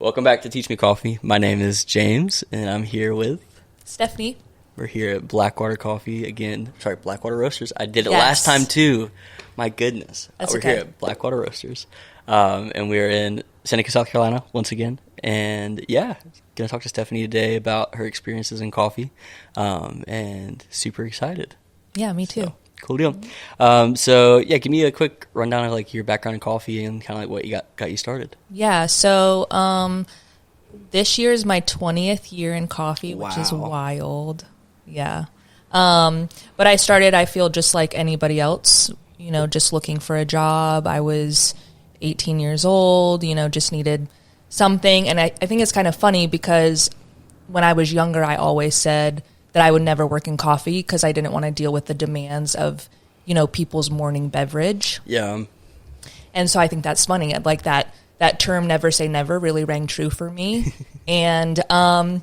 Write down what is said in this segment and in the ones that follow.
Welcome back to Teach Me Coffee. My name is James, and I'm here with Stephanie. We're here at Blackwater Coffee again. Sorry, Blackwater Roasters. I did it Yes. last time too. My goodness. That's We're okay. here at Blackwater Roasters, and we're in Seneca, South Carolina once again. And yeah, gonna talk to Stephanie today about her experiences in coffee, and super excited. Yeah, me too. So, cool deal. So yeah, give me a quick rundown of like your background in coffee and kind of like what you got you started. Yeah, so this year is my 20th year in coffee, which is Wow. wild. Yeah. But I started, I feel, just like anybody else, just looking for a job. I was 18 years old, just needed something. And I think it's kind of funny because when I was younger, I always said that I would never work in coffee because I didn't want to deal with the demands of, people's morning beverage. Yeah. And so I think that's funny. Like that term "never say never" really rang true for me. And and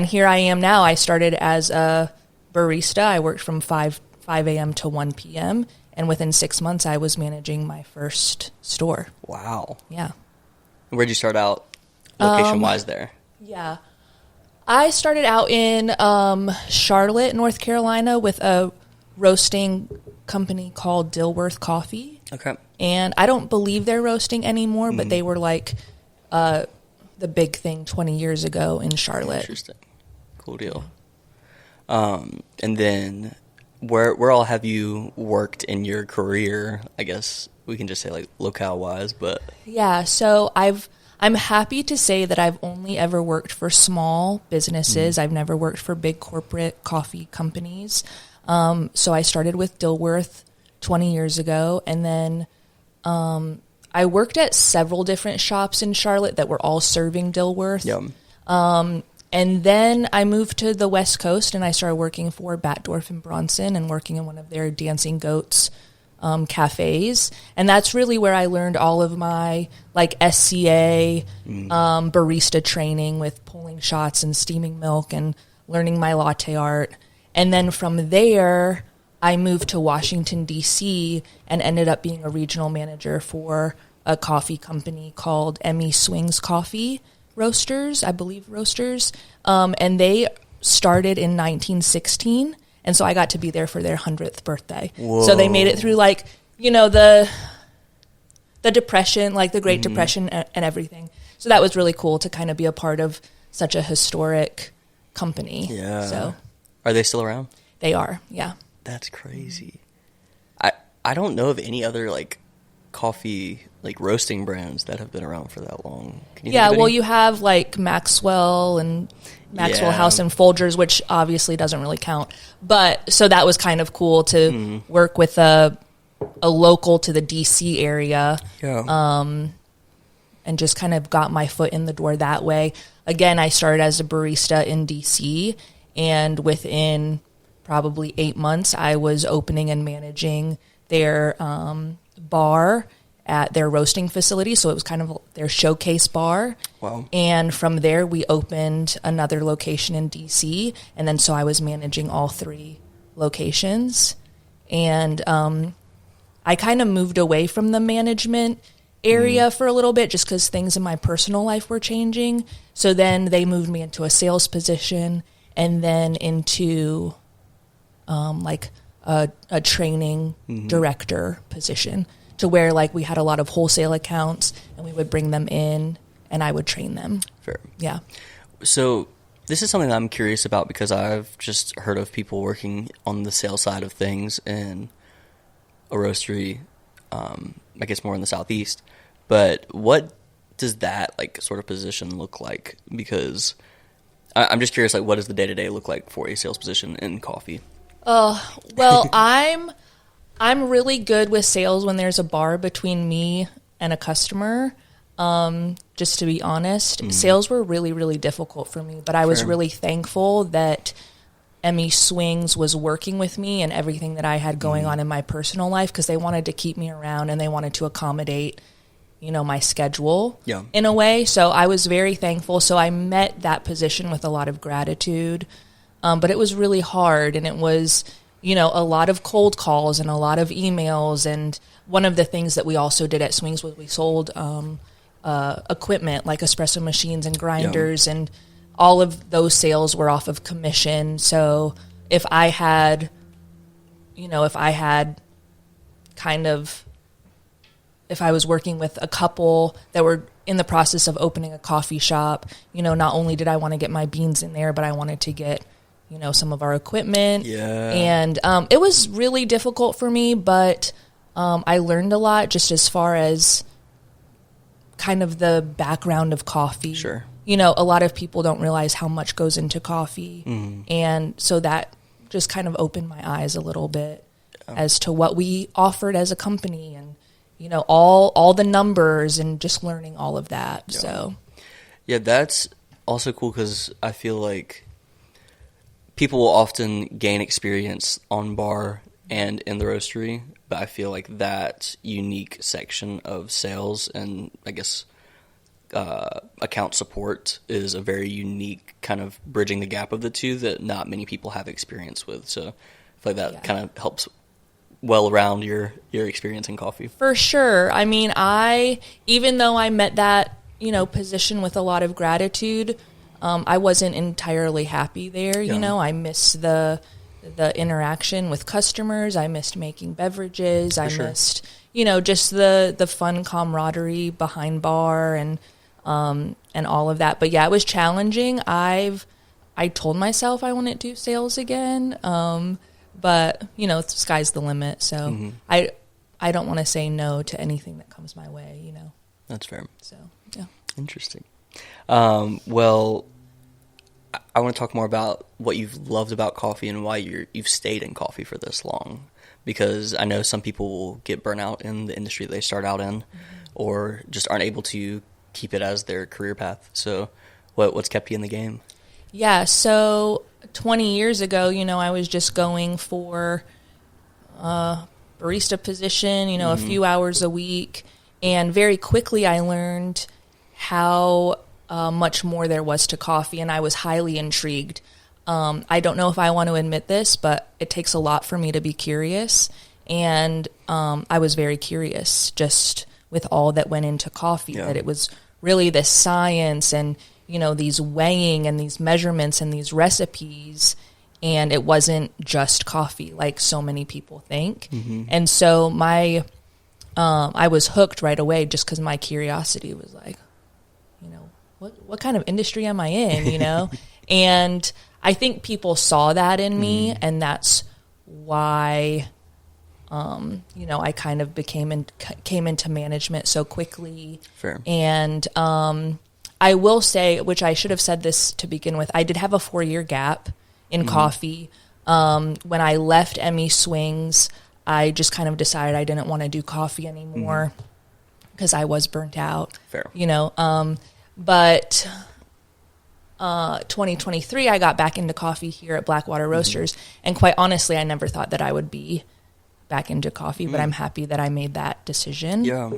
here I am now. I started as a barista. I worked from 5 a.m. to 1 p.m. And within 6 months, I was managing my first store. Wow. Yeah. Where'd you start out location-wise there? Yeah. I started out in Charlotte, North Carolina with a roasting company called Dilworth Coffee. Okay. And I don't believe they're roasting anymore, but they were like the big thing 20 years ago in Charlotte. Interesting. Cool deal. And then where all have you worked in your career? I guess we can just say like locale-wise, but... Yeah, so I'm happy to say that I've only ever worked for small businesses. I've never worked for big corporate coffee companies. So I started with Dilworth 20 years ago, and then I worked at several different shops in Charlotte that were all serving Dilworth. Yeah. And then I moved to the West Coast, and I started working for Batdorf and Bronson and working in one of their Dancing Goats cafes. And that's really where I learned all of my like SCA barista training with pulling shots and steaming milk and learning my latte art. And then from there, I moved to Washington, D.C. and ended up being a regional manager for a coffee company called Emmy Swings Coffee Roasters, I believe Roasters. And they started in 1916. And so I got to be there for their 100th birthday. Whoa. So they made it through like, the Depression, like the Great Depression and everything. So that was really cool to kind of be a part of such a historic company. Yeah. So Are they still around? they are, yeah. That's crazy. I don't know of any other like coffee like roasting brands that have been around for that long. Can you Yeah, think of well, any? you have like Maxwell and Maxwell Yeah. House and Folgers, which obviously doesn't really count. But so that was kind of cool to work with a local to the DC area. Yeah. And just kind of got my foot in the door that way. Again, I started as a barista in DC, and within probably 8 months, I was opening and managing their bar at their roasting facility. So it was kind of their showcase bar. Wow. And from there, we opened another location in DC. And then so I was managing all 3 locations. And I kind of moved away from the management area for a little bit just because things in my personal life were changing. So then they moved me into a sales position and then into like a training director position, to where like we had a lot of wholesale accounts and we would bring them in and I would train them. Fair. Yeah. So this is something that I'm curious about because I've just heard of people working on the sales side of things in a roastery, I guess more in the Southeast. But what does that like sort of position look like? Because I'm just curious, like what does the day-to-day look like for a sales position in coffee? Well, I'm really good with sales when there's a bar between me and a customer. Just to be honest, sales were really, really difficult for me, but I was Fair. really thankful that Emmy Swings was working with me and everything that I had going on in my personal life, because they wanted to keep me around and they wanted to accommodate, my schedule in a way. So I was very thankful. So I met that position with a lot of gratitude. But it was really hard, and it was, a lot of cold calls and a lot of emails. And one of the things that we also did at Swings was we sold equipment like espresso machines and grinders, and all of those sales were off of commission. So if I had if I was working with a couple that were in the process of opening a coffee shop, not only did I want to get my beans in there, but I wanted to get, some of our equipment. Yeah. And it was really difficult for me, but I learned a lot just as far as kind of the background of coffee. Sure. A lot of people don't realize how much goes into coffee. Mm-hmm. And so that just kind of opened my eyes a little bit as to what we offered as a company, and all the numbers, and just learning all of that. Yeah. So yeah, that's also cool, because I feel like people will often gain experience on bar and in the roastery, but I feel like that unique section of sales and I guess account support is a very unique kind of bridging the gap of the two that not many people have experience with. So I feel like that kind of helps well around your experience in coffee. For sure. I mean, even though I met that, position with a lot of gratitude, I wasn't entirely happy there. I missed the interaction with customers. I missed making beverages. I missed, just the fun camaraderie behind bar and all of that. But yeah, it was challenging. I told myself I wouldn't do sales again. But, sky's the limit. So I don't want to say no to anything that comes my way, That's fair. So, yeah. Interesting. Well, I want to talk more about what you've loved about coffee and why you've stayed in coffee for this long. Because I know some people will get burnt out in the industry they start out in, or just aren't able to keep it as their career path. So what's kept you in the game? Yeah, so 20 years ago, I was just going for a barista position, a few hours a week. And very quickly I learned how much more there was to coffee, and I was highly intrigued. I don't know if I want to admit this, but it takes a lot for me to be curious. And I was very curious just with all that went into coffee, that it was really this science and these weighing and these measurements and these recipes, and it wasn't just coffee like so many people think. And so I was hooked right away just because my curiosity was like, what kind of industry am I in, And I think people saw that in me, and that's why, I kind of came into management so quickly. Fair. And I will say, which I should have said this to begin with, I did have a 4-year gap in coffee. When I left Emmy Swings, I just kind of decided I didn't want to do coffee anymore because I was burnt out. Fair. But 2023, I got back into coffee here at Blackwater Roasters. And quite honestly, I never thought that I would be back into coffee, but I'm happy that I made that decision. Yeah.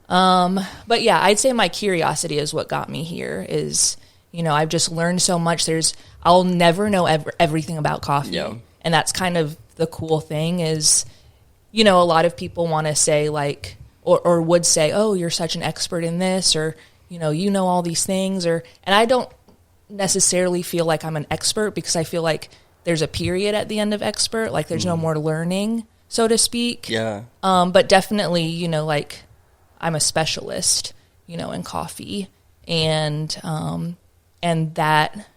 But yeah, I'd say my curiosity is what got me here is, I've just learned so much. I'll never know everything about coffee. Yeah. And that's kind of the cool thing is, a lot of people want to say like, or would say, oh, you're such an expert in this, or, all these things, and I don't necessarily feel like I'm an expert because I feel like there's a period at the end of expert, like there's no more learning, so to speak. Yeah. But definitely, like I'm a specialist, in coffee, and that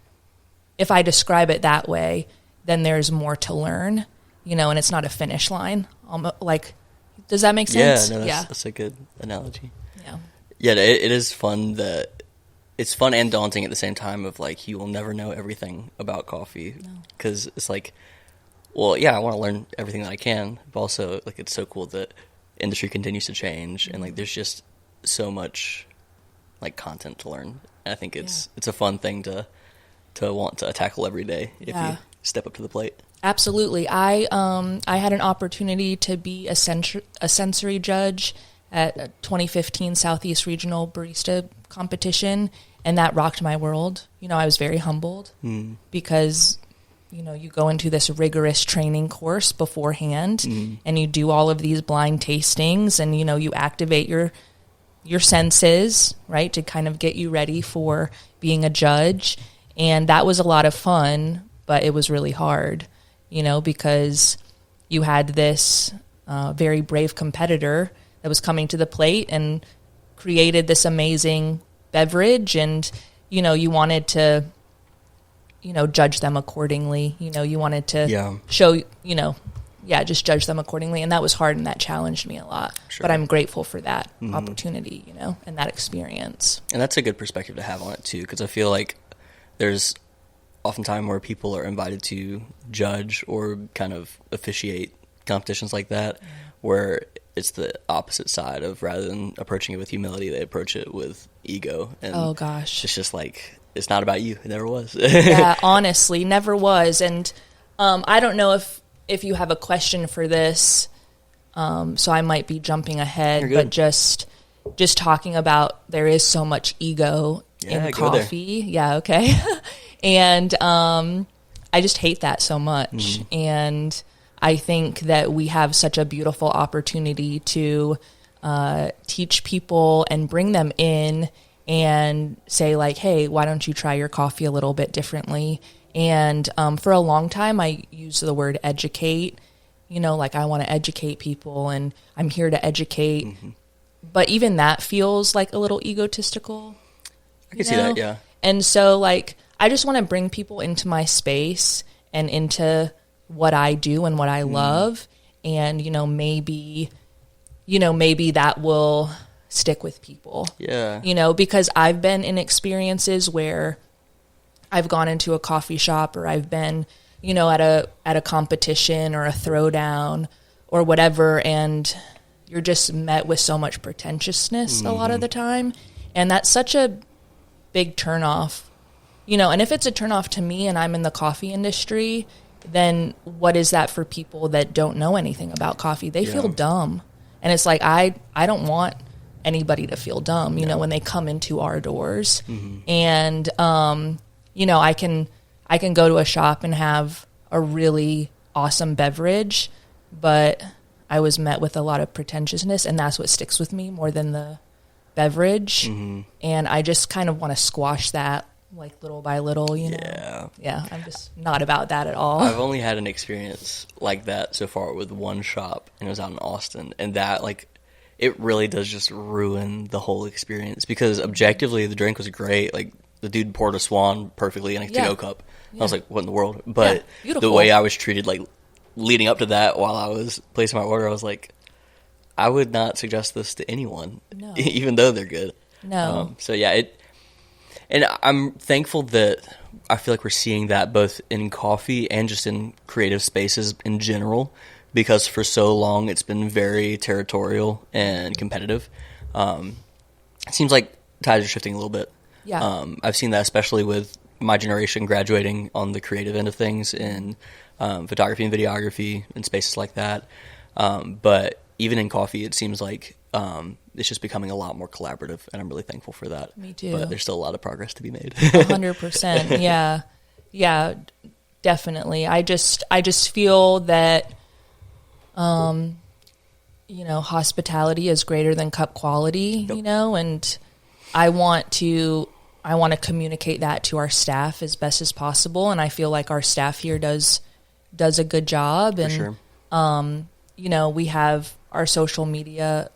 if I describe it that way, then there's more to learn, and it's not a finish line. Like, does that make sense? Yeah, no, that's a good analogy. Yeah. Yeah, it is fun it's fun and daunting at the same time of like, you will never know everything about coffee because it's like, well, yeah, I want to learn everything that I can, but also like, it's so cool that industry continues to change and like, there's just so much like content to learn. And I think it's a fun thing to want to tackle every day if you step up to the plate. Absolutely. I had an opportunity to be a sensory judge at a 2015 Southeast Regional Barista competition, and that rocked my world. I was very humbled because, you go into this rigorous training course beforehand and you do all of these blind tastings and, you activate your your senses, right, to kind of get you ready for being a judge. And that was a lot of fun, but it was really hard, because you had this very brave competitor that was coming to the plate and created this amazing beverage, and you wanted to judge them accordingly. You wanted to show just judge them accordingly, and that was hard, and that challenged me a lot. Sure. But I'm grateful for that opportunity, and that experience. And that's a good perspective to have on it too, because I feel like there's oftentimes where people are invited to judge or kind of officiate competitions like that, where it's the opposite side of, rather than approaching it with humility, they approach it with ego. And oh gosh, it's just like, it's not about you. It never was. Yeah, honestly, never was. And I don't know if you have a question for this, so I might be jumping ahead, but just talking about, there is so much ego in coffee. Yeah, okay. And I just hate that so much. And I think that we have such a beautiful opportunity to teach people and bring them in and say, like, hey, why don't you try your coffee a little bit differently? And for a long time, I used the word educate, like I want to educate people and I'm here to educate. But even that feels like a little egotistical. I can see that, yeah. And so, like, I just want to bring people into my space and into what I do and what I love. And, maybe that will stick with people. Yeah. Because I've been in experiences where I've gone into a coffee shop, or I've been, at a competition or a throwdown or whatever, and you're just met with so much pretentiousness a lot of the time. And that's such a big turnoff, and if it's a turnoff to me and I'm in the coffee industry, then what is that for people that don't know anything about coffee? They feel dumb. And it's like, I don't want anybody to feel dumb, when they come into our doors. And, I can go to a shop and have a really awesome beverage, but I was met with a lot of pretentiousness, and that's what sticks with me more than the beverage. And I just kind of want to squash that, like, little by little, Yeah, I'm just not about that at all. I've only had an experience like that so far with one shop, and it was out in Austin, and that, like, it really does just ruin the whole experience, because objectively the drink was great. Like, the dude poured a Swan perfectly in a to-go cup. I was like, what in the world? But the way I was treated, like, leading up to that, while I was placing my order, I was like, I would not suggest this to anyone, even though they're good. No. So yeah, and I'm thankful that I feel like we're seeing that both in coffee and just in creative spaces in general, because for so long it's been very territorial and competitive. It seems like tides are shifting a little bit. Yeah. I've seen that especially with my generation graduating on the creative end of things in photography and videography and spaces like that. But even in coffee, it seems like it's just becoming a lot more collaborative, and I'm really thankful for that. Me too. But there's still a lot of progress to be made. 100%. Yeah. Yeah, definitely. I just feel that, hospitality is greater than cup quality, and I want to communicate that to our staff as best as possible. And I feel like our staff here does a good job. For and, sure. We have our social media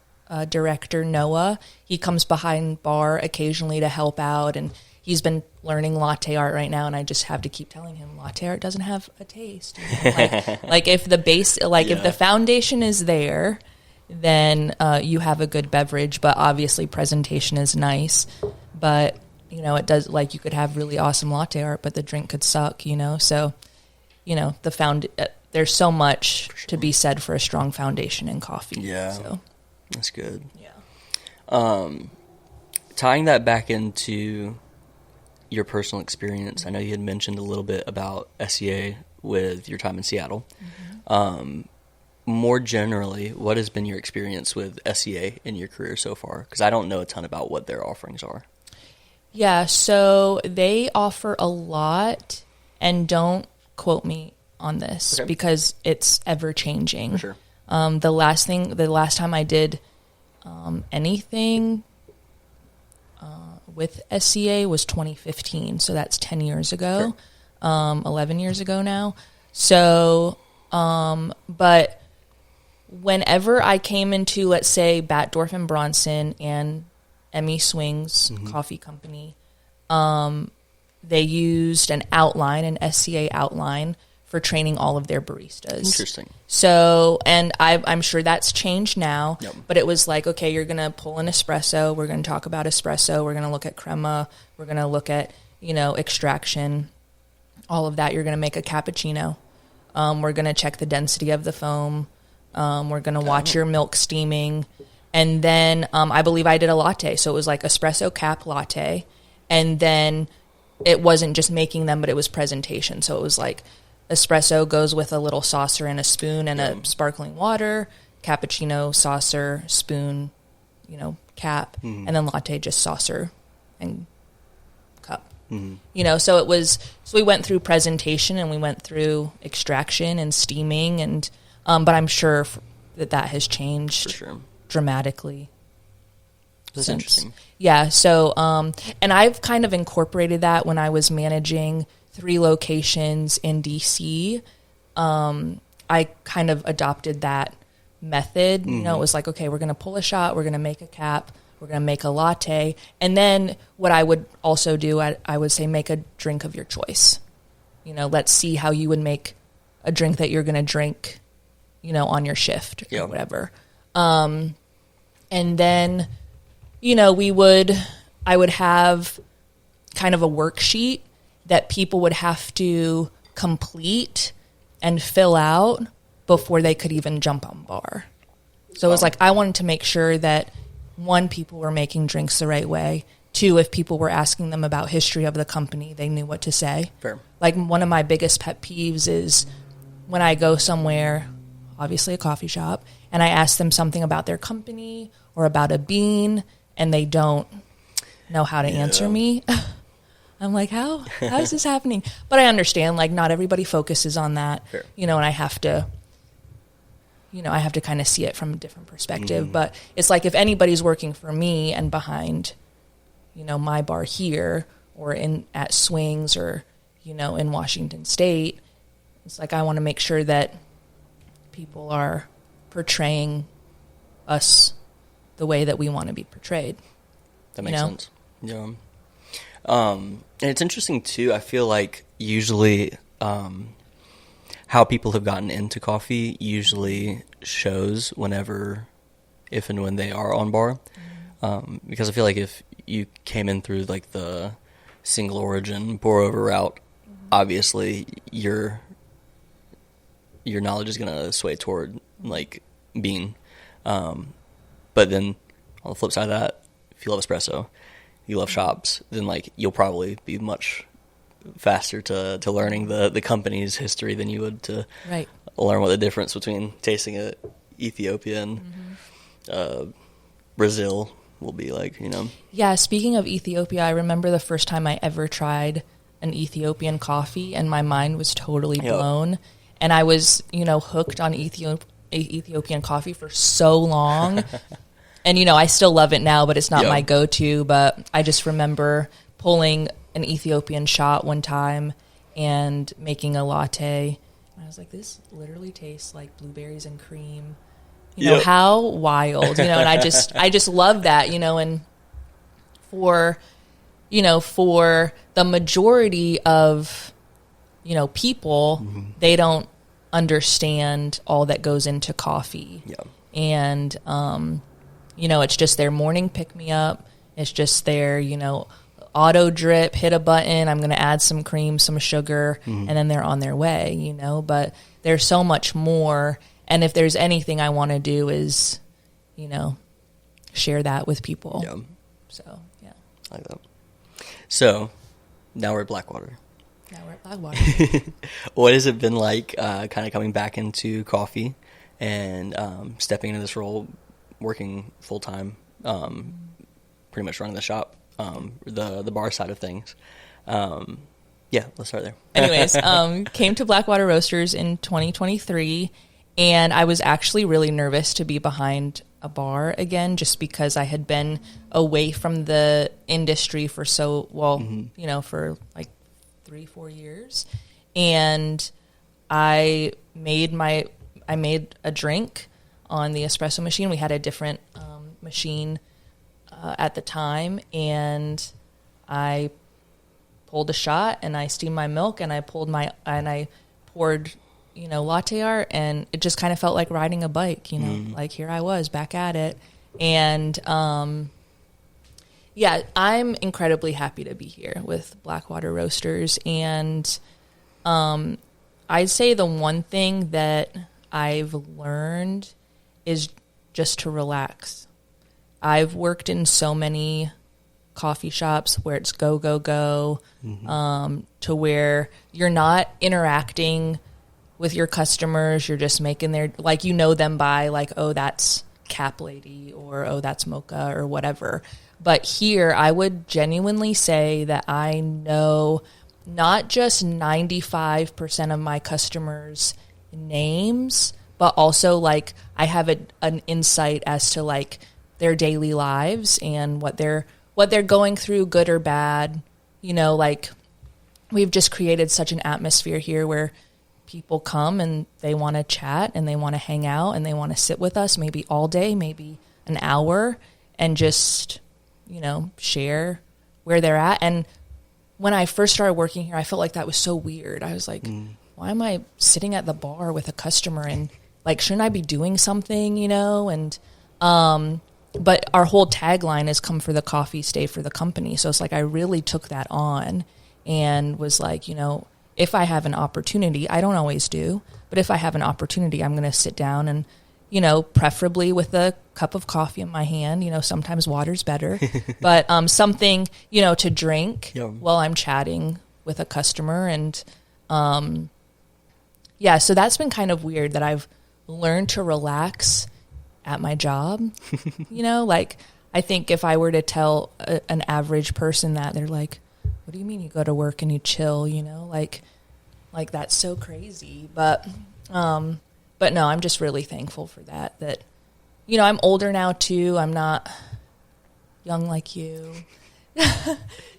director, Noah. He comes behind bar occasionally to help out, and he's been learning latte art right now, and I just have to keep telling him latte art doesn't have a taste. Like if the base, if the foundation is there, then you have a good beverage. But obviously, presentation is nice. But it does, like, you could have really awesome latte art, but the drink could suck. So there's so much to be said for a strong foundation in coffee. Yeah, so that's good. Yeah. Tying that back into your personal experience, I know you had mentioned a little bit about SEA with your time in Seattle. More generally, what has been your experience with SEA in your career so far? Because I don't know a ton about what their offerings are. Yeah, so they offer a lot, and don't quote me on this because it's ever changing. For sure. The last time I did anything with SCA was 2015. So that's 10 years ago, 11 years ago now. So, but whenever I came into, let's say, Batdorf and Bronson and Emmy Swings Coffee Company, they used an outline, an SCA outline, for training all of their baristas. Interesting. So, and I'm sure that's changed now, Yep. but it was like, okay, you're going to pull an espresso. We're going to talk about espresso. We're going to look at crema. We're going to look at, extraction, all of that. You're going to make a cappuccino. We're going to check the density of the foam. We're going to watch your milk steaming. And then I believe I did a latte. So it was like espresso cap latte. And then it wasn't just making them, but it was presentation. So it was like espresso goes with a little saucer and a spoon and a sparkling water, cappuccino, saucer, spoon, cap, and then latte, just saucer and cup. So it was, so we went through presentation and we went through extraction and steaming and, but I'm sure that has changed For sure. dramatically. That's since. interesting. Yeah. So, and I've kind of incorporated that when I was managing 3 locations in DC. I kind of adopted that method. It was like, okay, we're going to pull a shot. We're going to make a cap. We're going to make a latte. And then what I would also do, I would say, make a drink of your choice. Let's see how you would make a drink that you're going to drink, on your shift or whatever. And then, I would have kind of a worksheet that people would have to complete and fill out before they could even jump on bar. So it was like, I wanted to make sure that 1, people were making drinks the right way. 2, if people were asking them about history of the company, they knew what to say. Fair. Like one of my biggest pet peeves is when I go somewhere, obviously a coffee shop, and I ask them something about their company or about a bean, and they don't know how to answer me. I'm like, how is this happening? But I understand, like, not everybody focuses on that, Fair. and I have to, I have to kind of see it from a different perspective. But it's like, if anybody's working for me and behind, my bar here or at Swings or, in Washington State, it's like, I want to make sure that people are portraying us the way that we want to be portrayed. That makes sense. Yeah. And it's interesting too. I feel like usually how people have gotten into coffee usually shows if and when they are on bar. Because I feel like if you came in through like the single origin pour over route, obviously your knowledge is going to sway toward like bean. But then on the flip side of that, if you love espresso, you love shops, then like you'll probably be much faster to learning the company's history than you would to learn what the difference between tasting it Ethiopia and Brazil will be like, Yeah, speaking of Ethiopia, I remember the first time I ever tried an Ethiopian coffee and my mind was totally blown. And I was, hooked on Ethiopian coffee for so long. And, I still love it now, but it's not my go-to. But I just remember pulling an Ethiopian shot one time and making a latte. And I was like, this literally tastes like blueberries and cream. How wild, and I just love that, and for the majority of, people, they don't understand all that goes into coffee. Yeah. And, it's just their morning pick-me-up. It's just their, auto drip, hit a button, I'm going to add some cream, some sugar, and then they're on their way, But there's so much more. And if there's anything I want to do is, share that with people. Yeah. So, yeah. I like that. So, now we're at Blackwater. What has it been like kind of coming back into coffee and stepping into this role, working full-time, pretty much running the shop, the bar side of things? Yeah, let's start there. Anyways, came to Blackwater Roasters in 2023, and I was actually really nervous to be behind a bar again, just because I had been away from the industry for for like 3-4 years. And I made a drink on the espresso machine. We had a different machine at the time, and I pulled a shot and I steamed my milk and I poured, latte art, and it just kind of felt like riding a bike, like here I was back at it. And, I'm incredibly happy to be here with Blackwater Roasters. And, I'd say the one thing that I've learned is just to relax. I've worked in so many coffee shops where it's go, go, go, to where you're not interacting with your customers. You're just making them by like, oh, that's Cap Lady, or oh, that's Mocha, or whatever. But here I would genuinely say that I know not just 95% of my customers' names, but also like I have an insight as to like their daily lives and what they're going through, good or bad. Like we've just created such an atmosphere here where people come and they want to chat and they want to hang out and they want to sit with us maybe all day, maybe an hour, and just, share where they're at. And when I first started working here, I felt like that was so weird. I was like, why am I sitting at the bar with a customer, and like, shouldn't I be doing something, And, but our whole tagline is come for the coffee, stay for the company. So it's like, I really took that on and was like, if I have an opportunity, I don't always do, but if I have an opportunity, I'm going to sit down and, preferably with a cup of coffee in my hand, sometimes water's better, but something, to drink while I'm chatting with a customer. And so that's been kind of weird that I've learned to relax at my job. Like I think if I were to tell an average person that, they're like, what do you mean you go to work and you chill, like that's so crazy. But no, I'm just really thankful for that, I'm older now too. I'm not young like you.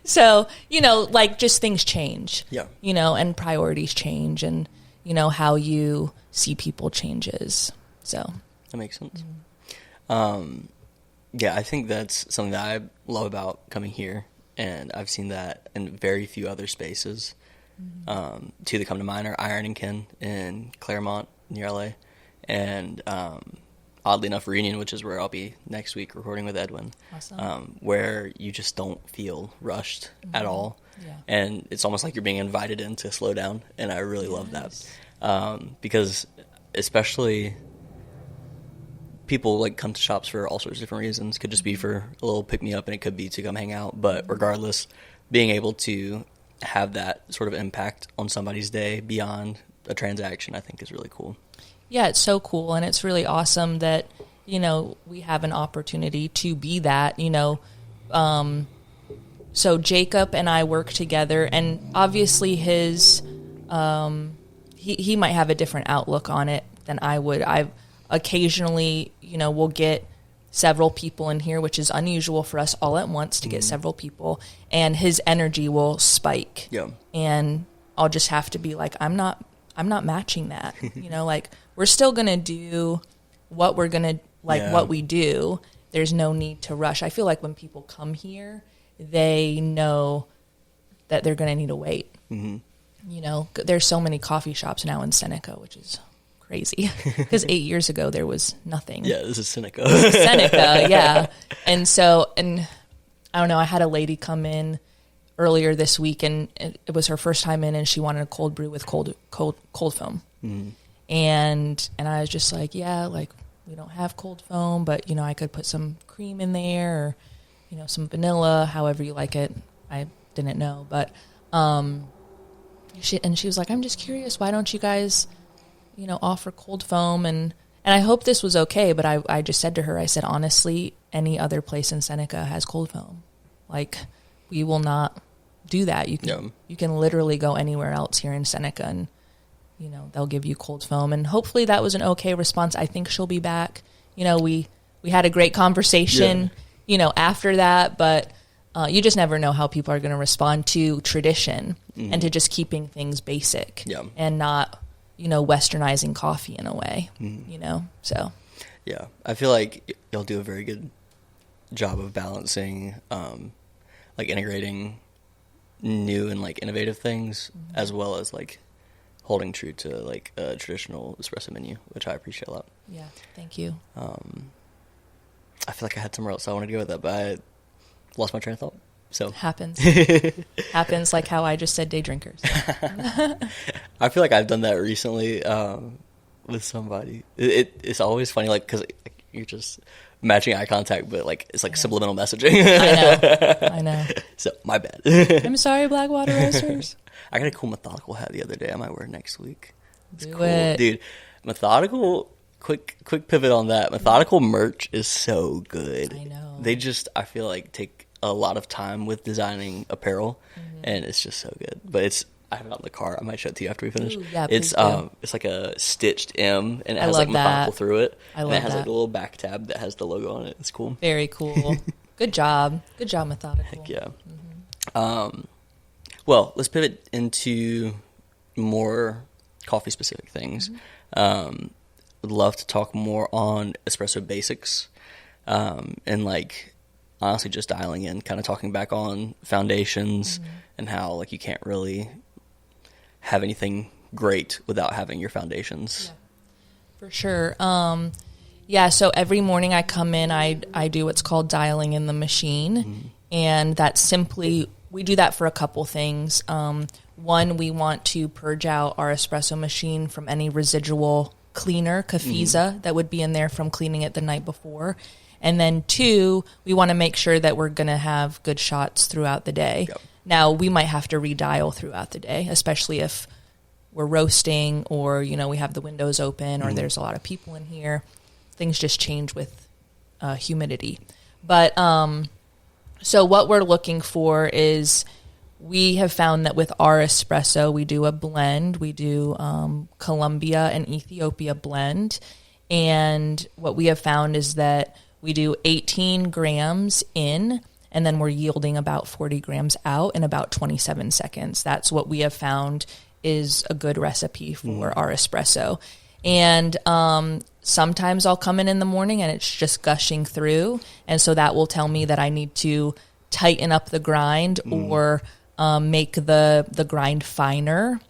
So, like just things change, and priorities change, and, how you see people changes. So that makes sense. I think that's something that I love about coming here, and I've seen that in very few other spaces. Two that come to mind are Iron and Ken in Claremont near LA, and oddly enough, Reunion, which is where I'll be next week recording with Edwin. Awesome. Where you just don't feel rushed at all, and it's almost like you're being invited in to slow down, and I really love that, because especially people like come to shops for all sorts of different reasons. Could just be for a little pick me up, and it could be to come hang out. But regardless, being able to have that sort of impact on somebody's day beyond a transaction, I think is really cool. Yeah, it's so cool, and it's really awesome that, we have an opportunity to be that, so Jacob and I work together, and obviously his, he might have a different outlook on it than I would. I've occasionally, we'll get several people in here, which is unusual for us all at once to get several people, and his energy will spike. Yeah. And I'll just have to be like, I'm not matching that. Like we're still going to do what we're going to what we do. There's no need to rush. I feel like when people come here, they know that they're going to need to wait. There's so many coffee shops now in Seneca, which is crazy, because 8 years ago there was nothing. Yeah, this is Seneca. Yeah. And I don't know, I had a lady come in earlier this week, and it was her first time in, and she wanted a cold brew with cold foam. And I was just like, we don't have cold foam, but I could put some cream in there, or some vanilla, however you like it. I didn't know, but she was like, I'm just curious, why don't you guys offer cold foam? And I hope this was okay, but I just said to her, I said, honestly, any other place in Seneca has cold foam. Like, we will not do that. You can literally go anywhere else here in Seneca, and they'll give you cold foam. And hopefully that was an okay response. I think she'll be back. We we had a great conversation, after that, but you just never know how people are going to respond to tradition and to just keeping things basic and not, westernizing coffee in a way, so. Yeah, I feel like you'll do a very good job of balancing, like integrating new and like innovative things as well as like holding true to like a traditional espresso menu, which I appreciate a lot. Yeah, thank you. I feel like I had somewhere else I wanted to go with that, but I lost my train of thought. So happens like how I just said day drinkers. I feel like I've done that recently with somebody. It's always funny, like, because you're just matching eye contact, but like it's like subliminal messaging. I know. So my bad. I'm sorry, Blackwater Roasters. I got a cool methodical hat the other day. I might wear it next week. It's Do cool, it. dude. Methodical. Quick pivot on that. Methodical merch is so good. I know. I feel like take a lot of time with designing apparel, and it's just so good. But I have it out in the car. I might show it to you after we finish. Ooh, yeah, it's please do. it's like a stitched M, and it I has love like methodical that. through it. I and love it has that. like a little back tab that has the logo on it. It's cool. Very cool. Good job, methodical. Heck yeah. Well, let's pivot into more coffee specific things. Would love to talk more on espresso basics, and like honestly just dialing in, kind of talking back on foundations and how like you can't really have anything great without having your foundations. For sure. So every morning I come in, I do what's called dialing in the machine, and that's simply, we do that for a couple things. One, we want to purge out our espresso machine from any residual cleaner, kafisa, that would be in there from cleaning it the night before. And then two, we want to make sure that we're going to have good shots throughout the day. Yep. Now, we might have to redial throughout the day, especially if we're roasting or, we have the windows open or there's a lot of people in here. Things just change with humidity. But so what we're looking for is, we have found that with our espresso, we do a blend. We do Colombia and Ethiopia blend. And what we have found is that we do 18 grams in, and then we're yielding about 40 grams out in about 27 seconds. That's what we have found is a good recipe for our espresso. And sometimes I'll come in the morning and it's just gushing through. And so that will tell me that I need to tighten up the grind or make the grind finer.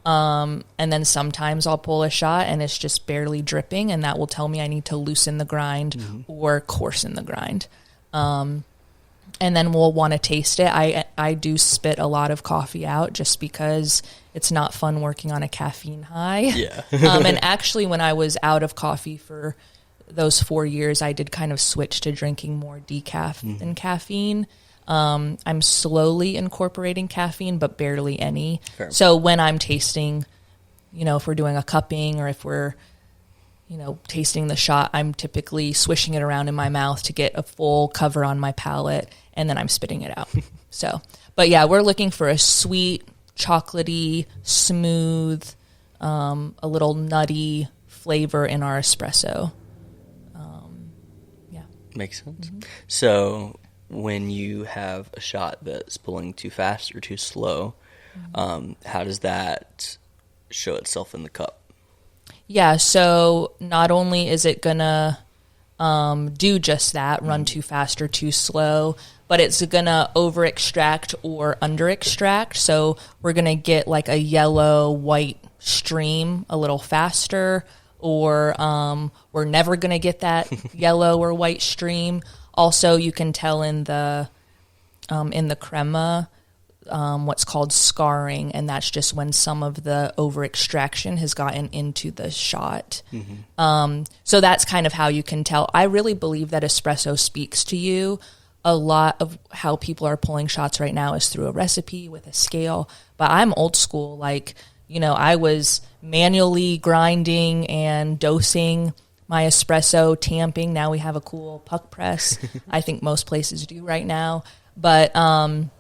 And then sometimes I'll pull a shot and it's just barely dripping, and that will tell me I need to loosen the grind or coarsen the grind. And then we'll want to taste it. I do spit a lot of coffee out just because it's not fun working on a caffeine high. Yeah. And actually, when I was out of coffee for those 4 years, I did kind of switch to drinking more decaf than caffeine. I'm slowly incorporating caffeine, but barely any. Fair. So when I'm tasting, if we're doing a cupping or if we're, tasting the shot, I'm typically swishing it around in my mouth to get a full cover on my palate, and then I'm spitting it out. So, but yeah, we're looking for a sweet, chocolatey, smooth, a little nutty flavor in our espresso. Makes sense. So when you have a shot that's pulling too fast or too slow, how does that show itself in the cup? Yeah, so not only is it going to do just that, run too fast or too slow, but it's going to over-extract or under-extract. So we're going to get like a yellow-white stream a little faster, or we're never going to get that yellow or white stream. Also, you can tell in the crema what's called scarring, and that's just when some of the over-extraction has gotten into the shot. So that's kind of how you can tell. I really believe that espresso speaks to you. A lot of how people are pulling shots right now is through a recipe with a scale, but I'm old school. Like, I was manually grinding and dosing my espresso, tamping. Now we have a cool puck press. I think most places do right now. But, when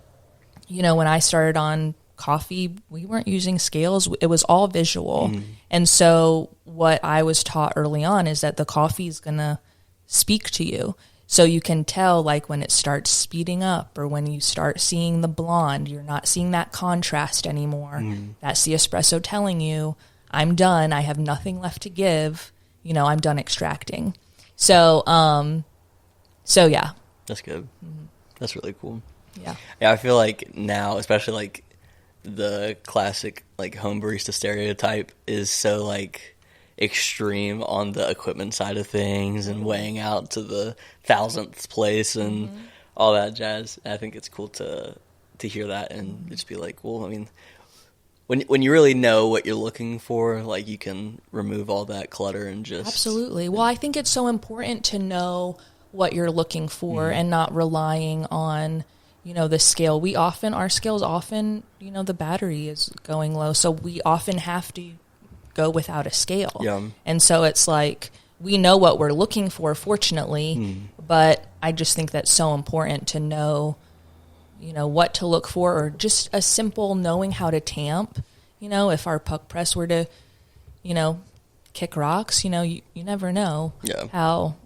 I started on coffee, we weren't using scales. It was all visual. And so what I was taught early on is that the coffee is going to speak to you. So you can tell, like, when it starts speeding up or when you start seeing the blonde, you're not seeing that contrast anymore. That's the espresso telling you, I'm done. I have nothing left to give. I'm done extracting. So yeah. That's good. That's really cool. Yeah. Yeah, I feel like now, especially like the classic like home barista stereotype is so like extreme on the equipment side of things and weighing out to the thousandth place and all that jazz. And I think it's cool to hear that and just be like, well, I mean, when you really know what you're looking for, like you can remove all that clutter and just Absolutely. Well, I think it's so important to know what you're looking for and not relying on the scale. Our scales often, the battery is going low. So we often have to go without a scale. Yeah. And so it's like, we know what we're looking for, fortunately, but I just think that's so important to know, what to look for, or just a simple knowing how to tamp. If our puck press were to, kick rocks, you never know how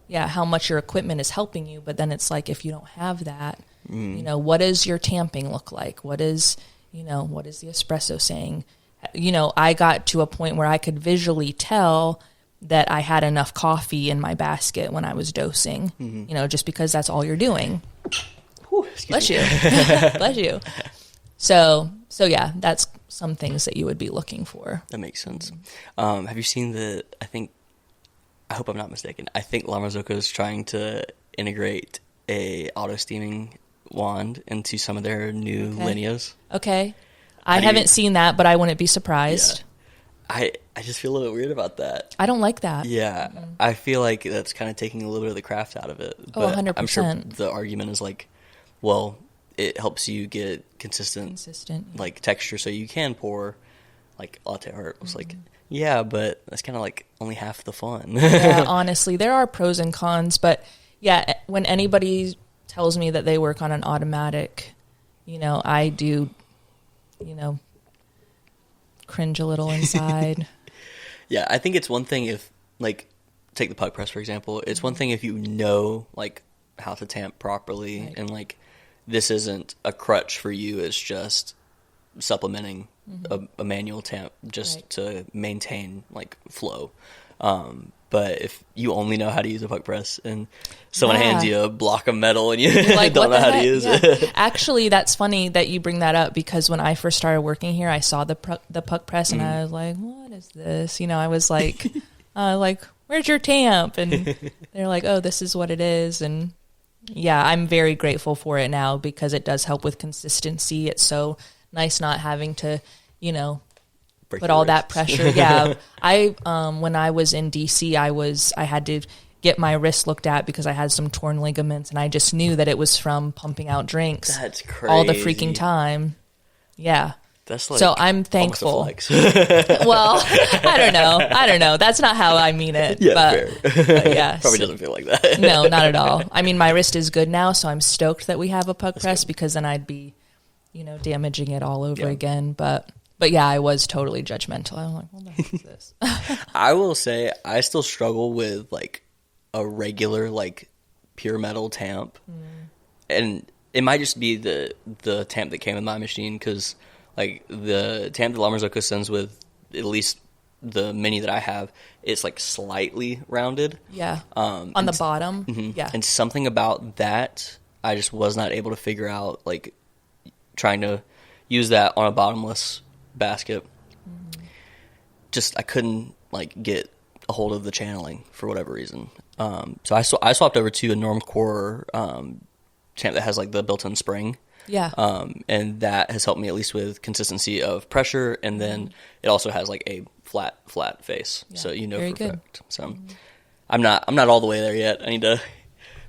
much your equipment is helping you. But then it's like, if you don't have that, what does your tamping look like? What is the espresso saying? I got to a point where I could visually tell that I had enough coffee in my basket when I was dosing, just because that's all you're doing. Whew, Bless you. Bless you. So yeah, that's some things that you would be looking for. That makes sense. Have you seen I hope I'm not mistaken, I think La Marzocco is trying to integrate a auto steaming wand into some of their new Lineos. Okay. I haven't seen that, but I wouldn't be surprised. Yeah. I just feel a little bit weird about that. I don't like that. Yeah. I feel like that's kind of taking a little bit of the craft out of it. But 100%. I'm sure the argument is like, well, it helps you get consistent like texture so you can pour like latte art. It's like, yeah, but that's kind of like only half the fun. Yeah, honestly, there are pros and cons, but yeah, when anybody tells me that they work on an automatic, I do, cringe a little inside. Yeah, I think it's one thing if, like, take the puck press, for example. It's one thing if you know, like, how to tamp properly and, like, this isn't a crutch for you. It's just supplementing a manual tamp just to maintain, like, flow. But if you only know how to use a puck press and someone hands you a block of metal and you like, don't know how to use it. Actually, that's funny that you bring that up because when I first started working here, I saw the puck press and I was like, what is this? I was like, where's your tamp? And they're like, oh, this is what it is. And yeah, I'm very grateful for it now because it does help with consistency. It's so nice not having to, put all that pressure. Yeah. When I was in DC, I had to get my wrist looked at because I had some torn ligaments and I just knew that it was from pumping out drinks. That's crazy. All the freaking time. Yeah. That's like so I'm thankful. Almost a flex. Well, I don't know. That's not how I mean it. Yeah, but yeah. Probably doesn't feel like that. No, not at all. I mean, my wrist is good now, so I'm stoked that we have a puck press because then I'd be, damaging it all over again. But yeah, I was totally judgmental. I'm like, what the heck is this? I will say I still struggle with like a regular like pure metal tamp. And it might just be the tamp that came with my machine because like the tamp that La Marzocco sends with at least the mini that I have, it's like slightly rounded. Yeah. On the bottom. Yeah. And something about that I just was not able to figure out, like trying to use that on a bottomless basket. Just I couldn't like get a hold of the channeling for whatever reason. So I swapped over to a Normcore tamp that has like the built-in spring. Yeah. And that has helped me at least with consistency of pressure, and then it also has like a flat face, so very for effect. good. So I'm not all the way there yet. I need to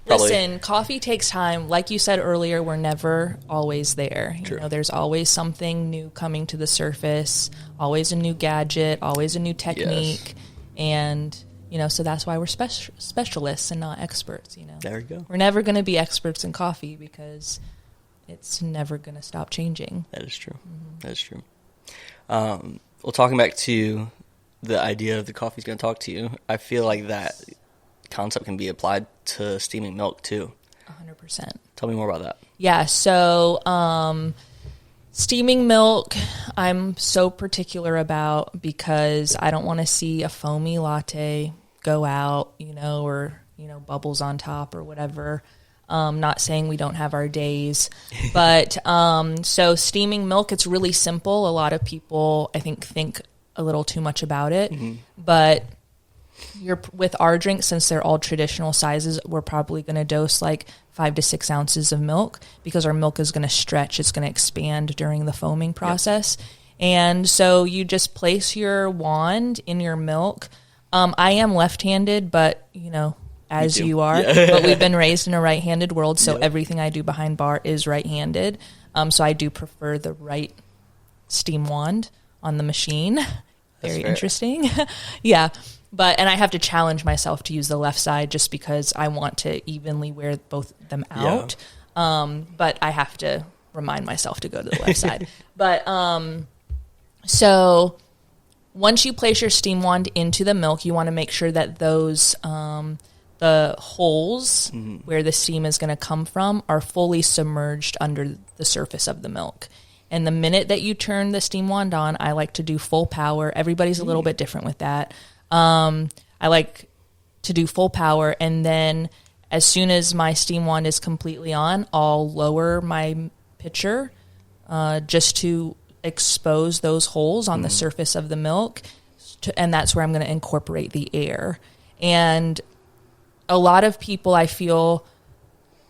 probably. Listen, coffee takes time. Like you said earlier, we're never always there. True. There's always something new coming to the surface, always a new gadget, always a new technique, and so that's why we're specialists and not experts. There you go. We're never going to be experts in coffee because it's never going to stop changing. That is true. That is true. Well, talking back to the idea of the coffee's going to talk to you, I feel like that concept can be applied to steaming milk too. 100%. Tell me more about that. Yeah, so steaming milk, I'm so particular about because I don't want to see a foamy latte go out, or, bubbles on top or whatever. Not saying we don't have our days, but so steaming milk, it's really simple. A lot of people, I think a little too much about it, but with our drinks, since they're all traditional sizes, we're probably going to dose like 5 to 6 ounces of milk because our milk is going to stretch. It's going to expand during the foaming process. Yep. And so you just place your wand in your milk. I am left-handed, but as you are, but we've been raised in a right-handed world. So everything I do behind bar is right-handed. So I do prefer the right steam wand on the machine. Very interesting. Yeah. And I have to challenge myself to use the left side just because I want to evenly wear both of them out. Yeah. But I have to remind myself to go to the left side. But so once you place your steam wand into the milk, you want to make sure that those the holes where the steam is going to come from are fully submerged under the surface of the milk. And the minute that you turn the steam wand on, I like to do full power. Everybody's a little bit different with that. I like to do full power, and then as soon as my steam wand is completely on, I'll lower my pitcher just to expose those holes on the surface of the milk, and that's where I'm going to incorporate the air. And a lot of people, I feel,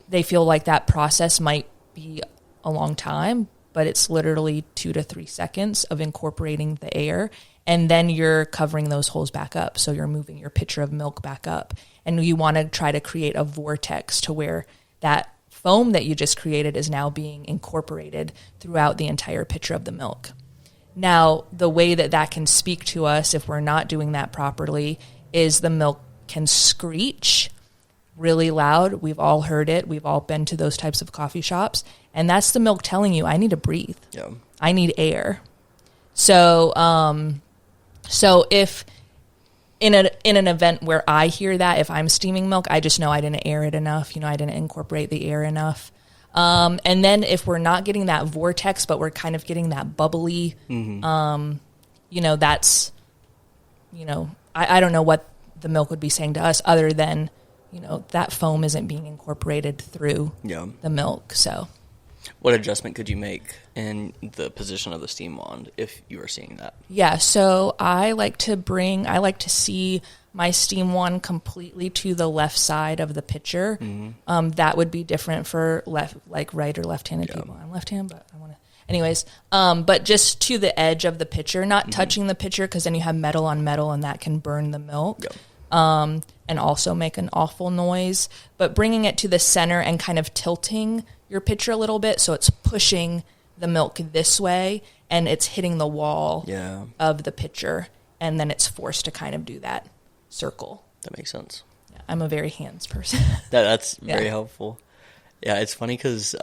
they feel like that process might be a long time, but it's literally 2 to 3 seconds of incorporating the air. And then you're covering those holes back up. So you're moving your pitcher of milk back up. And you want to try to create a vortex to where that foam that you just created is now being incorporated throughout the entire pitcher of the milk. Now, the way that can speak to us if we're not doing that properly is the milk can screech really loud. We've all heard it. We've all been to those types of coffee shops. And that's the milk telling you, I need to breathe. Yeah. I need air. So if in an event where I hear that, if I'm steaming milk, I just know I didn't air it enough. I didn't incorporate the air enough. And then if we're not getting that vortex, but we're kind of getting that bubbly, that's, I don't know what the milk would be saying to us other than, that foam isn't being incorporated through the milk. So what adjustment could you make in the position of the steam wand if you were seeing that? Yeah, so I like to see my steam wand completely to the left side of the pitcher. That would be different for right or left-handed people. I'm left-handed, but I want to. Anyways, but just to the edge of the pitcher, not touching the pitcher because then you have metal on metal and that can burn the milk. And also make an awful noise, but bringing it to the center and kind of tilting your pitcher a little bit so it's pushing the milk this way and it's hitting the wall of the pitcher, and then it's forced to kind of do that circle. That makes sense. Yeah, I'm a very hands person. That's very helpful. Yeah, it's funny because